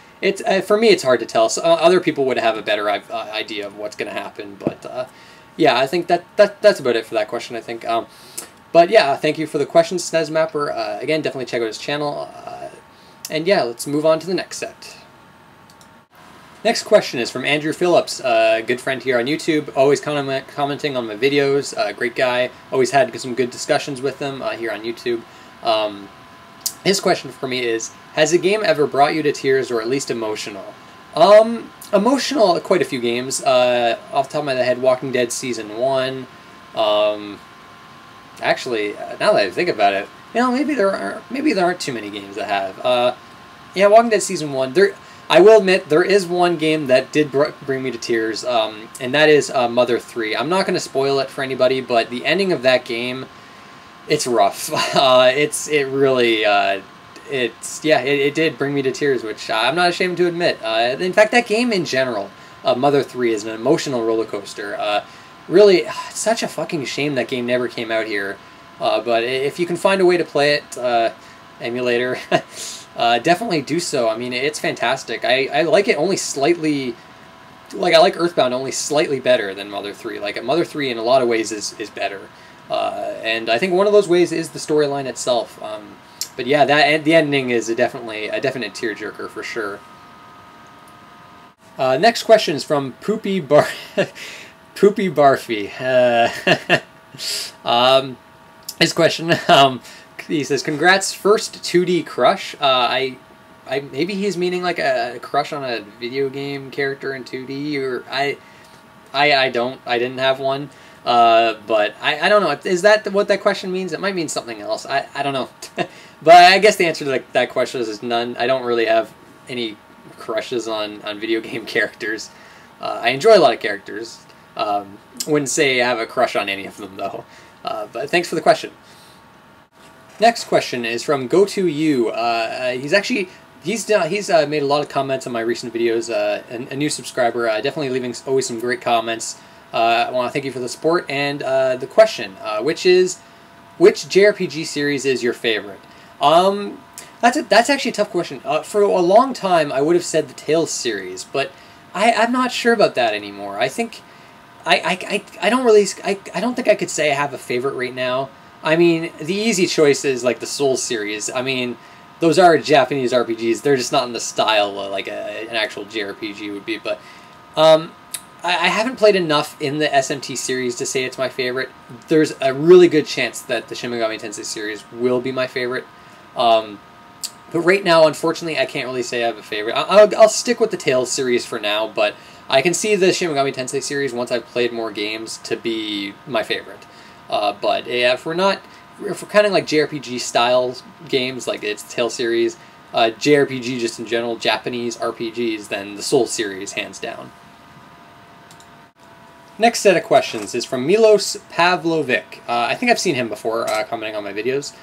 for me, it's hard to tell. So other people would have a better idea of what's gonna happen. But yeah, I think that's about it for that question, I think. But yeah, thank you for the questions, SNES Mapper. Again, definitely check out his channel. And yeah, let's move on to the next set. Next question is from Andrew Phillips, a good friend here on YouTube, always commenting on my videos, great guy, always had some good discussions with him here on YouTube. His question for me is, has a game ever brought you to tears or at least emotional? Emotional, quite a few games. Off the top of my head, Walking Dead Season 1. Actually, now that I think about it, maybe there aren't too many games that have. Yeah, Walking Dead Season 1. I will admit, there is one game that did bring me to tears, and that is Mother 3. I'm not going to spoil it for anybody, but the ending of that game, it's rough. It did bring me to tears, which I'm not ashamed to admit. In fact, that game in general, Mother 3, is an emotional roller coaster. Really, it's such a fucking shame that game never came out here. But if you can find a way to play it, emulator, definitely do so. I mean, it's fantastic. I like it only slightly. I like Earthbound only slightly better than Mother 3. Mother 3 in a lot of ways is better. And I think one of those ways is the storyline itself. But yeah, the ending is a definite tearjerker for sure. Next question is from Poopy Barfy. His question, he says, "Congrats, first 2D crush." Maybe he's meaning like a crush on a video game character in 2D, or I didn't have one. But I don't know. Is that what that question means? It might mean something else. I don't know. But I guess the answer to that question is none. I don't really have any crushes on video game characters. I enjoy a lot of characters. Wouldn't say I have a crush on any of them, though. But thanks for the question. Next question is from GoToYou. He's made a lot of comments on my recent videos. A new subscriber, definitely leaving always some great comments. I want to thank you for the support and the question, which JRPG series is your favorite? That's actually a tough question. For a long time, I would have said the Tales series, but I'm not sure about that anymore. I think I don't think I could say I have a favorite right now. I mean, the easy choice is like the Souls series. I mean, those are Japanese RPGs. They're just not in the style like an actual JRPG would be. But I haven't played enough in the SMT series to say it's my favorite. There's a really good chance that the Shin Megami Tensei series will be my favorite. But right now, unfortunately, I can't really say I have a favorite. I'll stick with the Tales series for now, but I can see the Shin Megami Tensei series, once I've played more games, to be my favorite. But yeah, if we're kind of like JRPG style games, like it's Tales series, JRPG just in general, Japanese RPGs, then the Soul series, hands down. Next set of questions is from Milos Pavlovic. I think I've seen him before, commenting on my videos.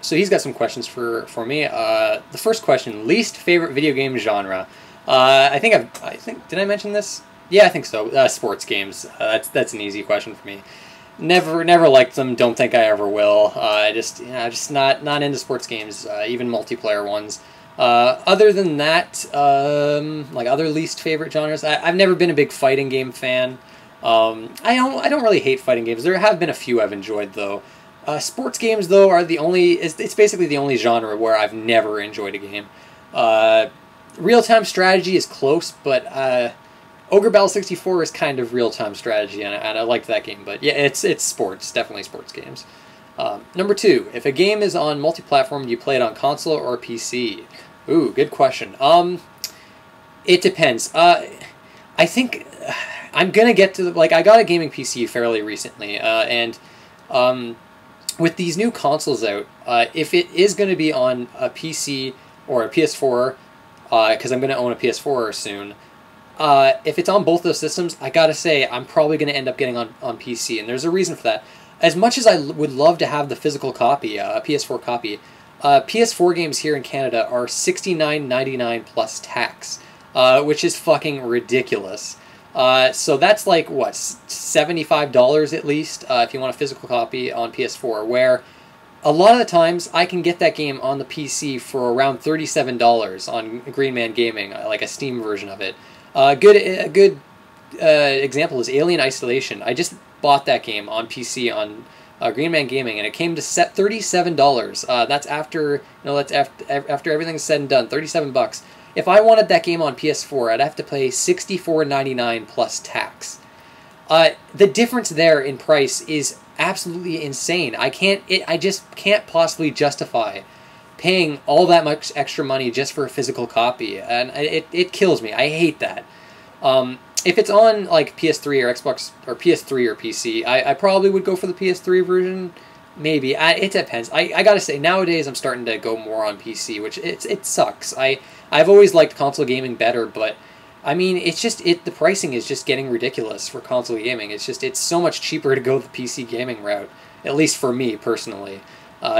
So he's got some questions for me. The first question: least favorite video game genre. I think did I mention this? Yeah, I think so. Sports games. That's an easy question for me. Never liked them. Don't think I ever will. Just not into sports games, even multiplayer ones. Other than that, like other least favorite genres, I've never been a big fighting game fan. I don't really hate fighting games. There have been a few I've enjoyed though. Sports games though are it's basically the only genre where I've never enjoyed a game. Real-time strategy is close, but Ogre Battle 64 is kind of real-time strategy, and I liked that game. But yeah, it's sports, definitely sports games. Number 2, if a game is on multi-platform, do you play it on console or PC? Ooh, good question. It depends. I think I'm gonna get to I got a gaming PC fairly recently, and with these new consoles out, if it is going to be on a PC or a PS4, because I'm going to own a PS4 soon, if it's on both those systems, I gotta say I'm probably going to end up getting on PC, and there's a reason for that. As much as I would love to have the physical copy, a PS4 copy, PS4 games here in Canada are $69.99 plus tax, which is fucking ridiculous. So that's like, what, $75 at least, if you want a physical copy on PS4, where a lot of the times I can get that game on the PC for around $37 on Green Man Gaming, like a Steam version of it. A good example is Alien Isolation. I just bought that game on PC on Green Man Gaming, and it came to $37. That's after everything's said and done, $37 bucks. if I wanted that game on PS4, I'd have to pay $64.99 plus tax. The difference there in price is absolutely insane. I just can't possibly justify paying all that much extra money just for a physical copy, and it kills me. I hate that. If it's on like PS3 or Xbox or PS3 or PC, I probably would go for the PS3 version. Maybe. It depends. I gotta say, nowadays I'm starting to go more on PC, which it sucks. I've always liked console gaming better, but I mean, it's just the pricing is just getting ridiculous for console gaming. It's so much cheaper to go the PC gaming route, at least for me personally.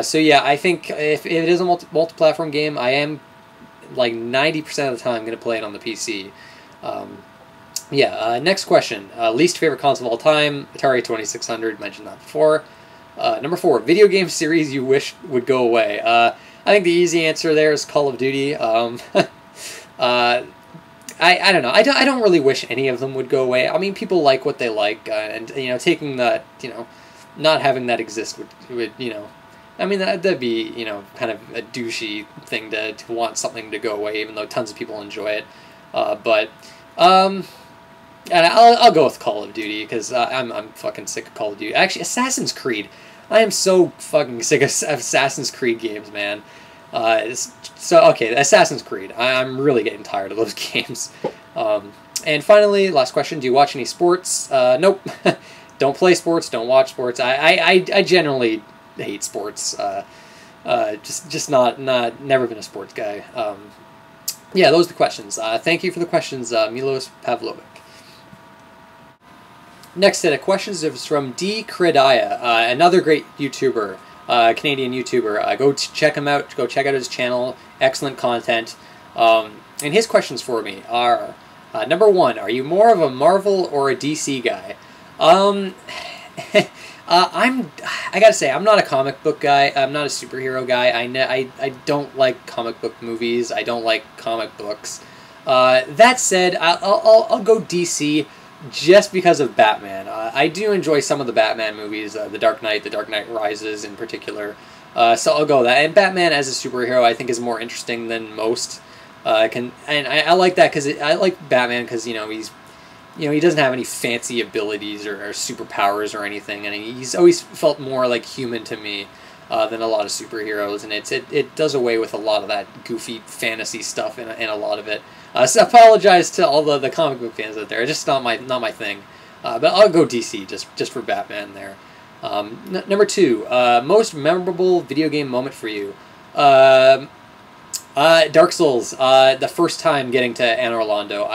So yeah, I think if it is a multi-platform game, I am like 90% of the time going to play it on the PC. Next question. Least favorite console of all time, Atari 2600, mentioned that before. Number 4, video game series you wish would go away. I think the easy answer there is Call of Duty. I don't know. I don't really wish any of them would go away. I mean, people like what they like, and you know, taking that, you know, not having that exist would you know, I mean, that'd be, you know, kind of a douchey thing to want something to go away, even though tons of people enjoy it. And I'll go with Call of Duty because I'm fucking sick of Call of Duty. Actually, Assassin's Creed. I am so fucking sick of Assassin's Creed games, man. Okay, Assassin's Creed. I'm really getting tired of those games. And finally, last question: do you watch any sports? Nope. Don't play sports. Don't watch sports. I generally hate sports. Just never been a sports guy. Yeah, those are the questions. Thank you for the questions, Milos Pavlovic. Next set of questions is from D. Kredaya, another great YouTuber, Canadian YouTuber. Go check him out. Go check out his channel. Excellent content. And his questions for me are, number 1, are you more of a Marvel or a DC guy? I gotta say, I'm not a comic book guy. I'm not a superhero guy. I don't like comic book movies. I don't like comic books. That said, I'll go DC just because of Batman. I do enjoy some of the Batman movies, The Dark Knight Rises in particular. So I'll go with that. And Batman as a superhero, I think, is more interesting than most. And I like that because I like Batman because, you know, he doesn't have any fancy abilities or superpowers or anything, and he's always felt more like human to me than a lot of superheroes, and it does away with a lot of that goofy fantasy stuff in a lot of it. So I apologize to all the comic book fans out there. It's just not my thing. But I'll go DC just for Batman there. Number 2, most memorable video game moment for you. Dark Souls. The first time getting to Anor Londo,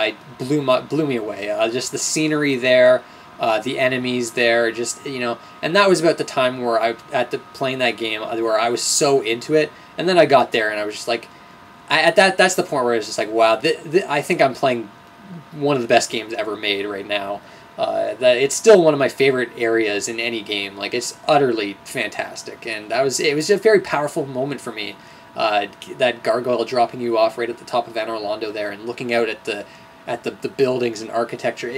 blew me away. Just the scenery there, the enemies there, just, you know, and that was about the time where playing that game where I was so into it, and then I got there and I was just like, that's the point where I was just like, wow, I think I'm playing one of the best games ever made right now. That it's still one of my favorite areas in any game. Like, it's utterly fantastic, and it was a very powerful moment for me. That gargoyle dropping you off right at the top of Anor Londo there, and looking out at the buildings and architecture.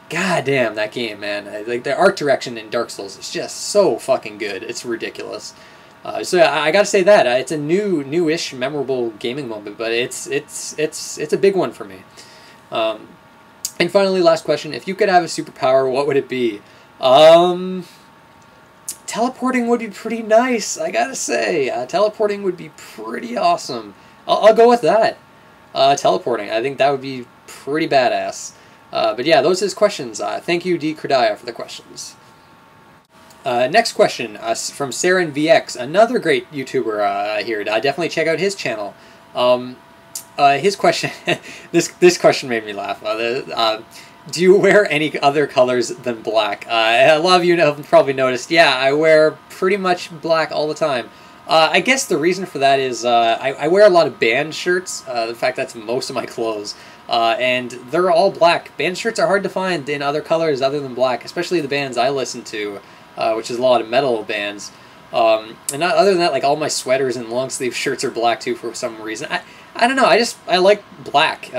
Goddamn, that game, man. Like, the art direction in Dark Souls is just so fucking good. It's ridiculous. So I gotta say that it's a newish, memorable gaming moment, but it's a big one for me. And finally, last question: if you could have a superpower, what would it be? Teleporting would be pretty nice, I gotta say. Teleporting would be pretty awesome. I'll go with that. Teleporting, I think that would be pretty badass. But yeah, those are his questions. Thank you, D. Kredaya, for the questions. Next question from Saren VX, another great YouTuber here. Definitely check out his channel. His question, this question made me laugh. Do you wear any other colors than black? A lot of you have probably noticed, yeah, I wear pretty much black all the time. I guess the reason for that is I wear a lot of band shirts. In fact, that's most of my clothes. And they're all black. Band shirts are hard to find in other colors other than black, especially the bands I listen to, which is a lot of metal bands. And other than that, like, all my sweaters and long sleeve shirts are black too for some reason. I don't know. I like black.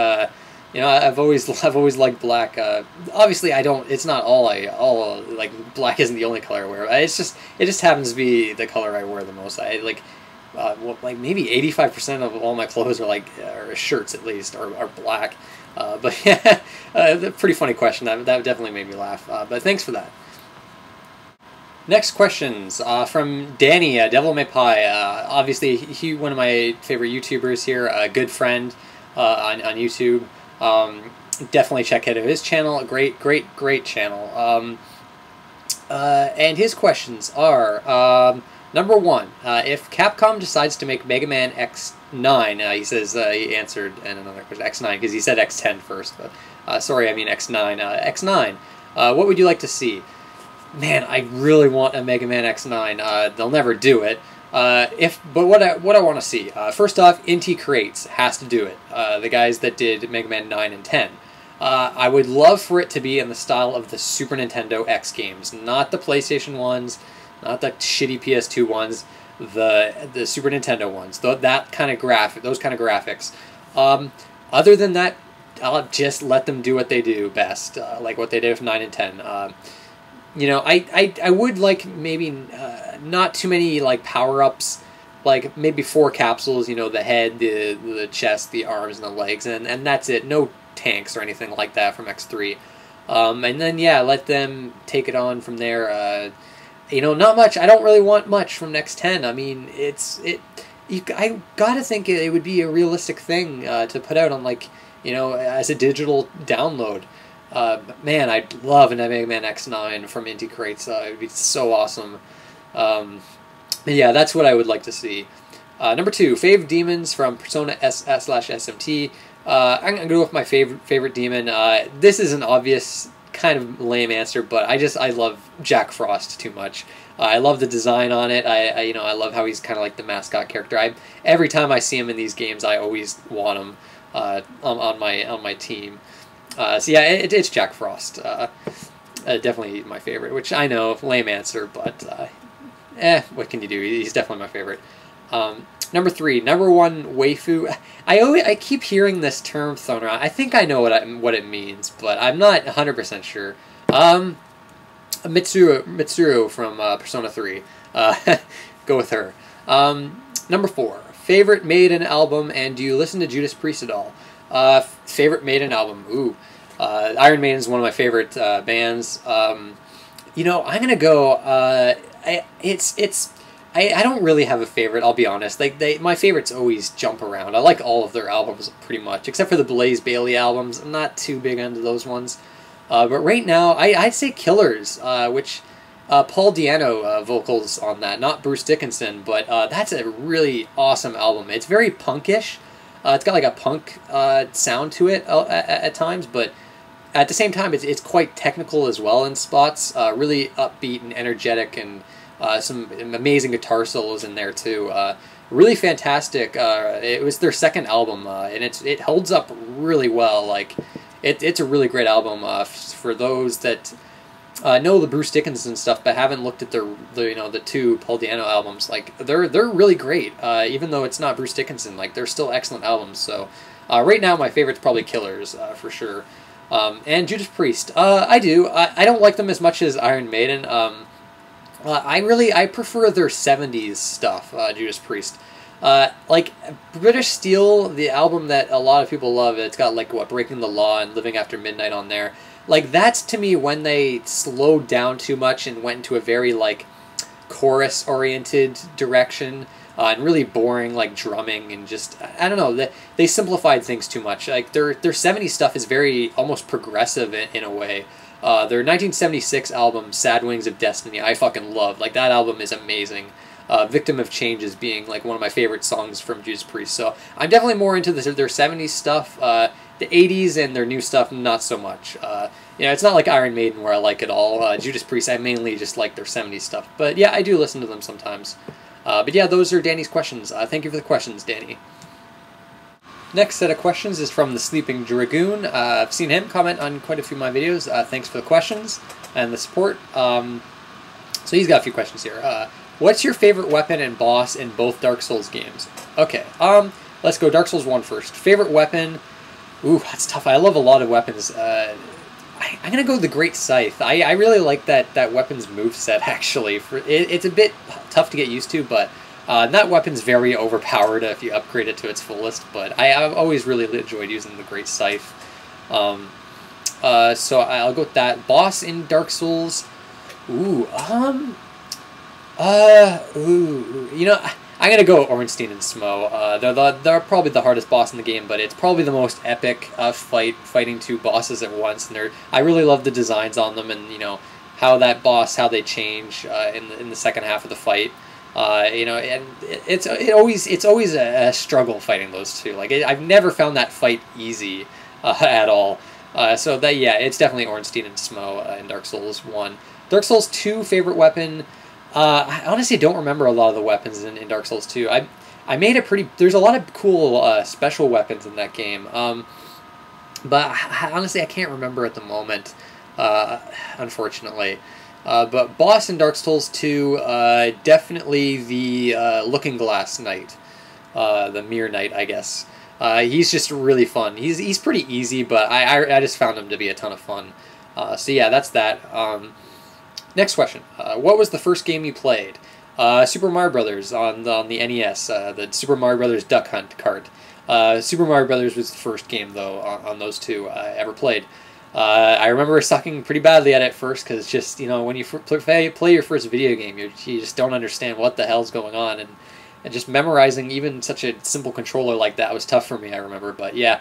You know, I've always liked black. Obviously, I don't. It's not all like black isn't the only color I wear. It just happens to be the color I wear the most. like maybe 85% of all my clothes are like, or shirts at least, are black. But yeah, a pretty funny question. That definitely made me laugh. But thanks for that. Next questions from Danny, Devil May Pie. Obviously, one of my favorite YouTubers here, a good friend on YouTube. Definitely check out his channel. Great channel. And his questions are, number one, if Capcom decides to make Mega Man X9, he says he answered in another question, X9, because he said X10 first, but sorry, I mean X9. X9, what would you like to see? Man, I really want a Mega Man X9. They'll never do it. But what I want to see, first off, Inti Creates has to do it. The guys that did Mega Man 9 and 10. I would love for it to be in the style of the Super Nintendo X games, not the PlayStation ones, not the shitty PS2 ones, the Super Nintendo ones. Those kind of graphics. Other than that, I'll just let them do what they do best, like what they did with 9 and 10. You know, I would like maybe not too many like power-ups, like maybe 4 capsules, you know, the head, the chest, the arms, and the legs, and that's it. No tanks or anything like that from X3. And then, yeah, let them take it on from there. You know, not much. I don't really want much from X10. I mean, I gotta think it would be a realistic thing to put out on, like, you know, as a digital download. Man, I'd love an Mega Man X9 from Inti Creates. It'd be so awesome. Yeah, that's what I would like to see. Number 2, fave demons from Persona S/SMT. I'm gonna go with my favorite demon. This is an obvious kind of lame answer, but I love Jack Frost too much. I love the design on it. I love how he's kind of like the mascot character. Every time I see him in these games, I always want him on my team. So yeah, it's Jack Frost. Definitely my favorite, which I know, lame answer, but what can you do? He's definitely my favorite. Number 3, number 1 waifu. I keep hearing this term thrown around. I think I know what it means, but I'm not 100% sure. Mitsuru from Persona 3. Go with her. Number 4, favorite Maiden album, and do you listen to Judas Priest at all? Favorite Maiden album. Ooh. Iron Maiden is one of my favorite bands. You know, I'm gonna go. I don't really have a favorite. I'll be honest. Like my favorites always jump around. I like all of their albums pretty much, except for the Blaze Bayley albums. I'm not too big into those ones. But right now, I'd say Killers, which Paul Di'Anno vocals on that, not Bruce Dickinson, but that's a really awesome album. It's very punkish. It's got like a punk sound to it at times, but at the same time, it's quite technical as well in spots. Really upbeat and energetic, and some amazing guitar solos in there too. Really fantastic. It was their second album, and it holds up really well. Like it's a really great album. For those that know the Bruce Dickinson stuff, but haven't looked at the 2 Paul Di'Anno albums, like they're really great. Even though it's not Bruce Dickinson, like they're still excellent albums. So right now, my favorite's probably Killers for sure. And Judas Priest. I do. I don't like them as much as Iron Maiden. I prefer their 70s stuff, Judas Priest. Like British Steel, the album that a lot of people love, it's got like Breaking the Law and Living After Midnight on there. Like that's to me when they slowed down too much and went into a very like chorus oriented direction. And really boring, like drumming, and just I don't know. They simplified things too much. Like their 70s stuff is very almost progressive in a way. Their 1976 album, Sad Wings of Destiny, I fucking love. Like that album is amazing. Victim of Change is being like one of my favorite songs from Judas Priest. So I'm definitely more into their 70s stuff. The 80s and their new stuff, not so much. It's not like Iron Maiden where I like it all. Judas Priest, I mainly just like their 70s stuff. But yeah, I do listen to them sometimes. But yeah, those are Danny's questions. Thank you for the questions, Danny. Next set of questions is from the Sleeping Dragoon. I've seen him comment on quite a few of my videos. Thanks for the questions and the support. So he's got a few questions here. What's your favorite weapon and boss in both Dark Souls games? Okay, let's go Dark Souls 1 first. Favorite weapon? Ooh, that's tough. I love a lot of weapons. I'm gonna go with the Great Scythe. I really like that weapon's moveset actually. It's a bit tough to get used to, but That weapon's very overpowered if you upgrade it to its fullest, but I've always really enjoyed using the Great Scythe. So I'll go with that. Boss in Dark Souls. Ooh, you know, I'm gonna go Ornstein and Smo. They're probably the hardest boss in the game, but it's probably the most epic fighting two bosses at once. And I really love the designs on them, and you know how they change in the second half of the fight. You know, and it's always a struggle fighting those two. Like I've never found that fight easy at all. So that, yeah, it's definitely Ornstein and Smo in Dark Souls 1. Dark Souls 2 favorite weapon. I honestly don't remember a lot of the weapons in Dark Souls 2. I made it pretty. There's a lot of cool special weapons in that game. But honestly, I can't remember at the moment. Unfortunately. But boss in Dark Souls 2, definitely the Looking Glass Knight, the Mirror Knight, I guess. He's just really fun. He's pretty easy, but I just found him to be a ton of fun. So yeah, that's that. Next question. What was the first game you played? Super Mario Brothers on the NES, the Super Mario Brothers Duck Hunt cart. Super Mario Brothers was the first game, though, on those two I ever played. I remember sucking pretty badly at it first, because just, you know, when you play your first video game, you just don't understand what the hell's going on, and just memorizing even such a simple controller like that was tough for me, I remember. But yeah,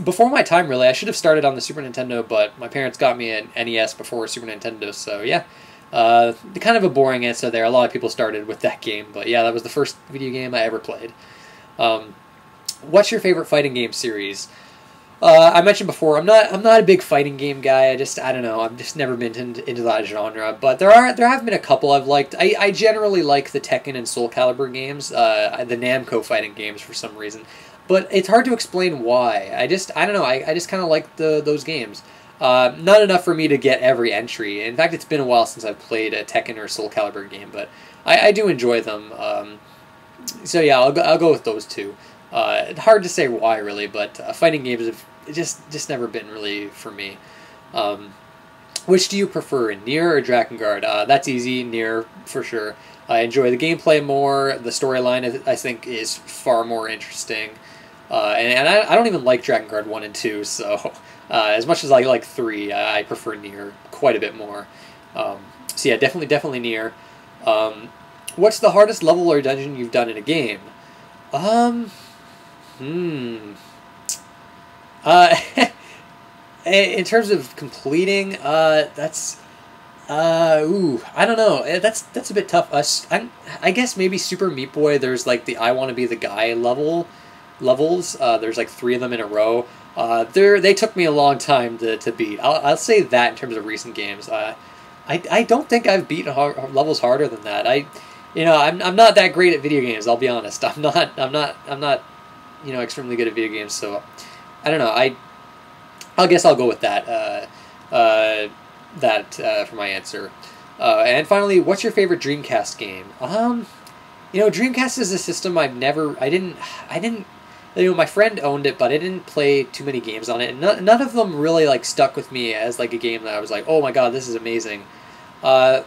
before my time, really. I should have started on the Super Nintendo, but my parents got me an NES before Super Nintendo, so yeah. Kind of a boring answer there. A lot of people started with that game, but yeah, that was the first video game I ever played. What's your favorite fighting game series? I mentioned before, I'm not a big fighting game guy. I don't know. I've just never been into that genre. But there have been a couple I've liked. I generally like the Tekken and Soul Calibur games, the Namco fighting games for some reason. But it's hard to explain why. I don't know. I just kind of like those games. Not enough for me to get every entry. In fact, it's been a while since I've played a Tekken or Soul Calibur game, but I do enjoy them. So yeah, I'll go with those two. Hard to say why, really, but fighting games have just never been really for me. Which do you prefer, Nier or Drakengard? That's easy, Nier for sure. I enjoy the gameplay more. The storyline, I think, is far more interesting. And I don't even like Drakengard 1 and 2, so as much as I like 3, I prefer Nier quite a bit more. So yeah, definitely Nier. What's the hardest level or dungeon you've done in a game? In terms of completing, that's I don't know. That's a bit tough. I guess maybe Super Meat Boy. There's like the I Want to Be the Guy levels. There's like 3 of them in a row. They took me a long time to beat. I'll say that in terms of recent games. I don't think I've beaten levels harder than that. I'm not that great at video games. I'll be honest. I'm not extremely good at video games. So I don't know. I guess I'll go with that. For my answer. And finally, what's your favorite Dreamcast game? Dreamcast is a system my friend owned it, but I didn't play too many games on it. And none of them really like stuck with me as like a game that I was like, oh my god, this is amazing. I'm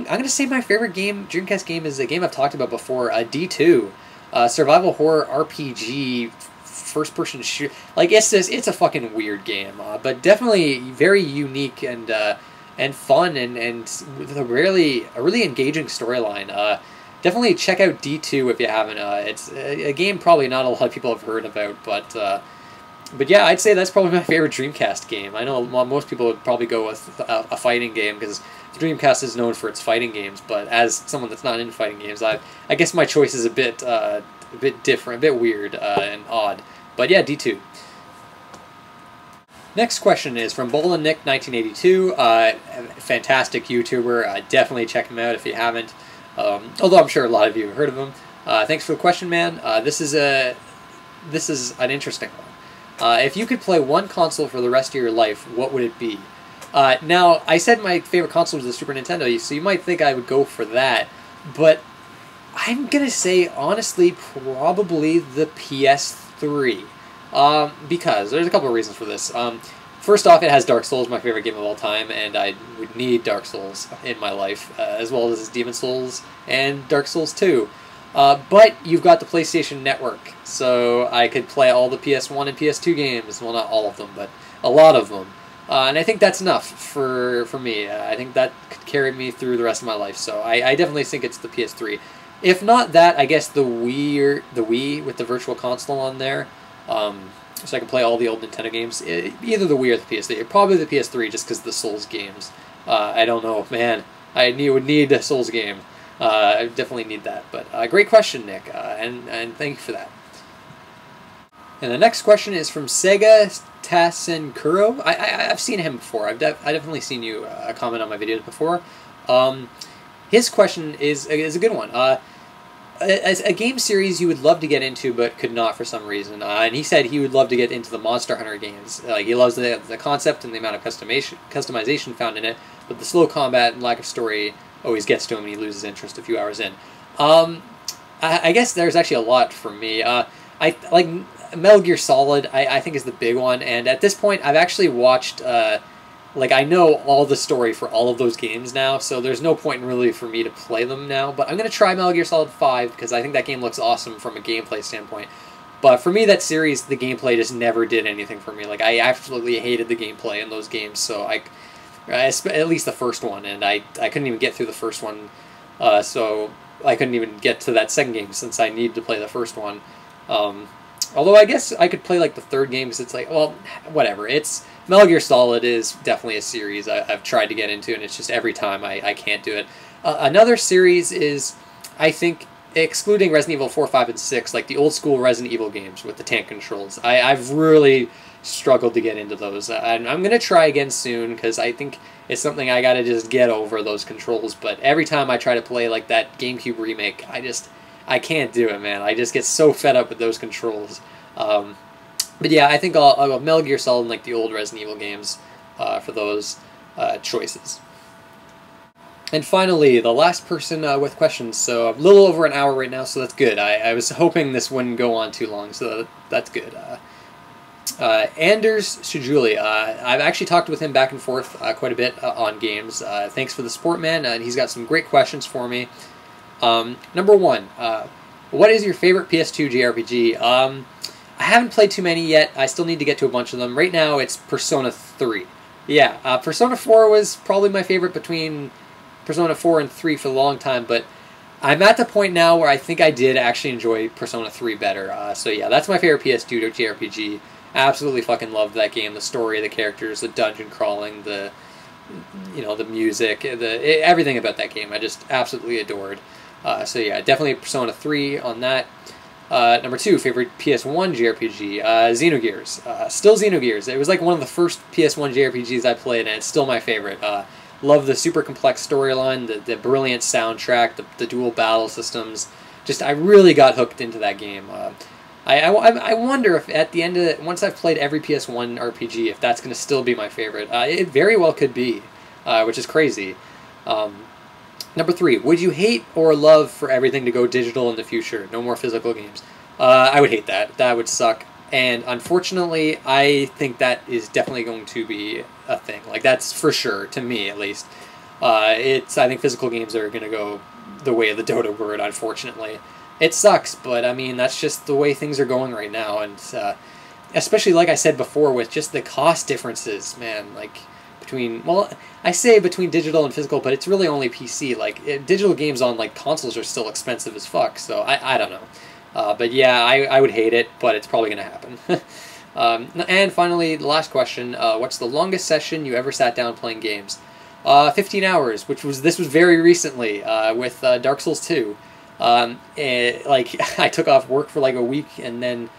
gonna say my favorite Dreamcast game is a game I've talked about before, D2, survival horror RPG. First-person shoot, like it's a fucking weird game, but definitely very unique and fun and with a really engaging storyline. Definitely check out D2 if you haven't. It's a game probably not a lot of people have heard about, but yeah, I'd say that's probably my favorite Dreamcast game. I know most people would probably go with a fighting game because Dreamcast is known for its fighting games, but as someone that's not into fighting games, I guess my choice is a bit different, a bit weird and odd. But yeah, D2. Next question is from Bolin Nick 1982. Fantastic YouTuber. Definitely check him out if you haven't. Although I'm sure a lot of you have heard of him. Thanks for the question, man. This is an interesting one. If you could play one console for the rest of your life, what would it be? Now, I said my favorite console was the Super Nintendo, so you might think I would go for that, but I'm gonna say, honestly, probably the PS3. Because there's a couple of reasons for this. First off, it has Dark Souls, my favorite game of all time, and I would need Dark Souls in my life, as well as Demon Souls and Dark Souls 2. But you've got the PlayStation Network, so I could play all the PS1 and PS2 games. Well, not all of them, but a lot of them. And I think that's enough for me. I think that could carry me through the rest of my life. So I definitely think it's the PS3. If not that, I guess the Wii with the Virtual Console on there, so I can play all the old Nintendo games. Either the Wii or the PS3. Probably the PS3, just because of the Souls games. I don't know, man. I would need a Souls game. I definitely need that. But great question, Nick, and thank you for that. And the next question is from Sega Tasenkuro. I've seen him before. I've definitely seen you comment on my videos before. His question is a good one. A game series you would love to get into but could not for some reason. And he said he would love to get into the Monster Hunter games. Like, he loves the concept and the amount of customization found in it, but the slow combat and lack of story always gets to him and he loses interest a few hours in. I guess there's actually a lot for me. I like Metal Gear Solid, I think, is the big one, and at this point I've actually watched like, I know all the story for all of those games now, so there's no point really for me to play them now, but I'm going to try Metal Gear Solid 5 because I think that game looks awesome from a gameplay standpoint. But for me, that series, the gameplay just never did anything for me. Like, I absolutely hated the gameplay in those games, so at least the first one, and I couldn't even get through the first one, so I couldn't even get to that second game since I needed to play the first one. Although I guess I could play like the third game because it's like, well, whatever. Metal Gear Solid is definitely a series I've tried to get into, and it's just every time I can't do it. Another series is, I think, excluding Resident Evil 4, 5, and 6, like the old school Resident Evil games with the tank controls. I've really struggled to get into those. And I'm going to try again soon because I think it's something I got to just get over, those controls. But every time I try to play like that GameCube remake, I can't do it, man. I just get so fed up with those controls. But yeah, I think I'll go Metal Gear Solid and like the old Resident Evil games for those choices. And finally, the last person with questions. So a little over an hour right now, so that's good. I was hoping this wouldn't go on too long, so that's good. Anders Shujuli, I've actually talked with him back and forth quite a bit on games. Thanks for the support, man, and he's got some great questions for me. Number one, what is your favorite PS2 JRPG? I haven't played too many yet. I still need to get to a bunch of them. Right now, it's Persona 3. Yeah, Persona 4 was probably my favorite between Persona 4 and 3 for a long time, but I'm at the point now where I think I did actually enjoy Persona 3 better. So yeah, that's my favorite PS2 JRPG. Absolutely fucking loved that game. The story, the characters, the dungeon crawling, the music, everything about that game I just absolutely adored. So yeah, definitely Persona 3 on that. Number two, favorite PS1 JRPG, Xenogears. Still Xenogears. It was like one of the first PS1 JRPGs I played, and it's still my favorite. Love the super complex storyline, the brilliant soundtrack, the dual battle systems. Just, I really got hooked into that game. I wonder if at the end of it, once I've played every PS1 RPG, if that's going to still be my favorite. It very well could be, which is crazy. Number three, would you hate or love for everything to go digital in the future? No more physical games. I would hate that. That would suck. And unfortunately, I think that is definitely going to be a thing. Like, that's for sure, to me at least. I think physical games are going to go the way of the dodo bird, unfortunately. It sucks, but I mean, that's just the way things are going right now. And especially, like I said before, with just the cost differences, man, like, I say between digital and physical, but it's really only PC. Like, digital games on like consoles are still expensive as fuck, so I don't know. But yeah, I would hate it, but it's probably going to happen. And finally, the last question, what's the longest session you ever sat down playing games? 15 hours, this was very recently, with Dark Souls 2. I took off work for like a week, and then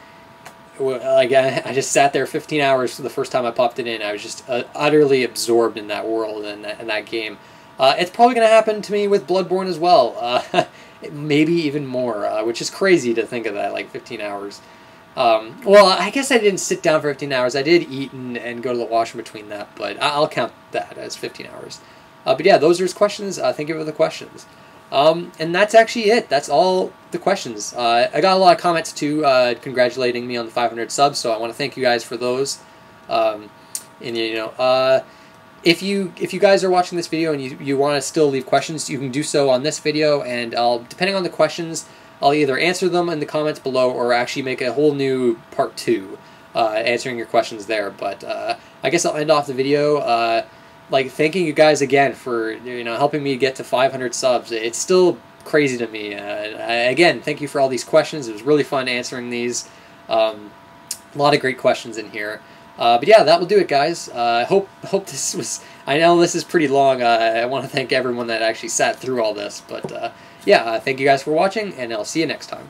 I just sat there 15 hours for the first time I popped it in. I was just utterly absorbed in that world and that game. It's probably going to happen to me with Bloodborne as well. Maybe even more, which is crazy to think of that, like 15 hours. Well, I guess I didn't sit down for 15 hours. I did eat and go to the washroom between that, but I'll count that as 15 hours. But yeah, those are his questions. Thank you for the questions. And that's actually it. That's all the questions. I got a lot of comments too, congratulating me on the 500 subs, so I want to thank you guys for those. If you guys are watching this video and you want to still leave questions, you can do so on this video, and depending on the questions, I'll either answer them in the comments below or actually make a whole new part 2 answering your questions there. But I guess I'll end off the video like thanking you guys again for helping me get to 500 subs. It's still crazy to me. Again, thank you for all these questions. It was really fun answering these. A lot of great questions in here. But yeah, that will do it, guys. I hope this was... I know this is pretty long. I want to thank everyone that actually sat through all this. But yeah, thank you guys for watching, and I'll see you next time.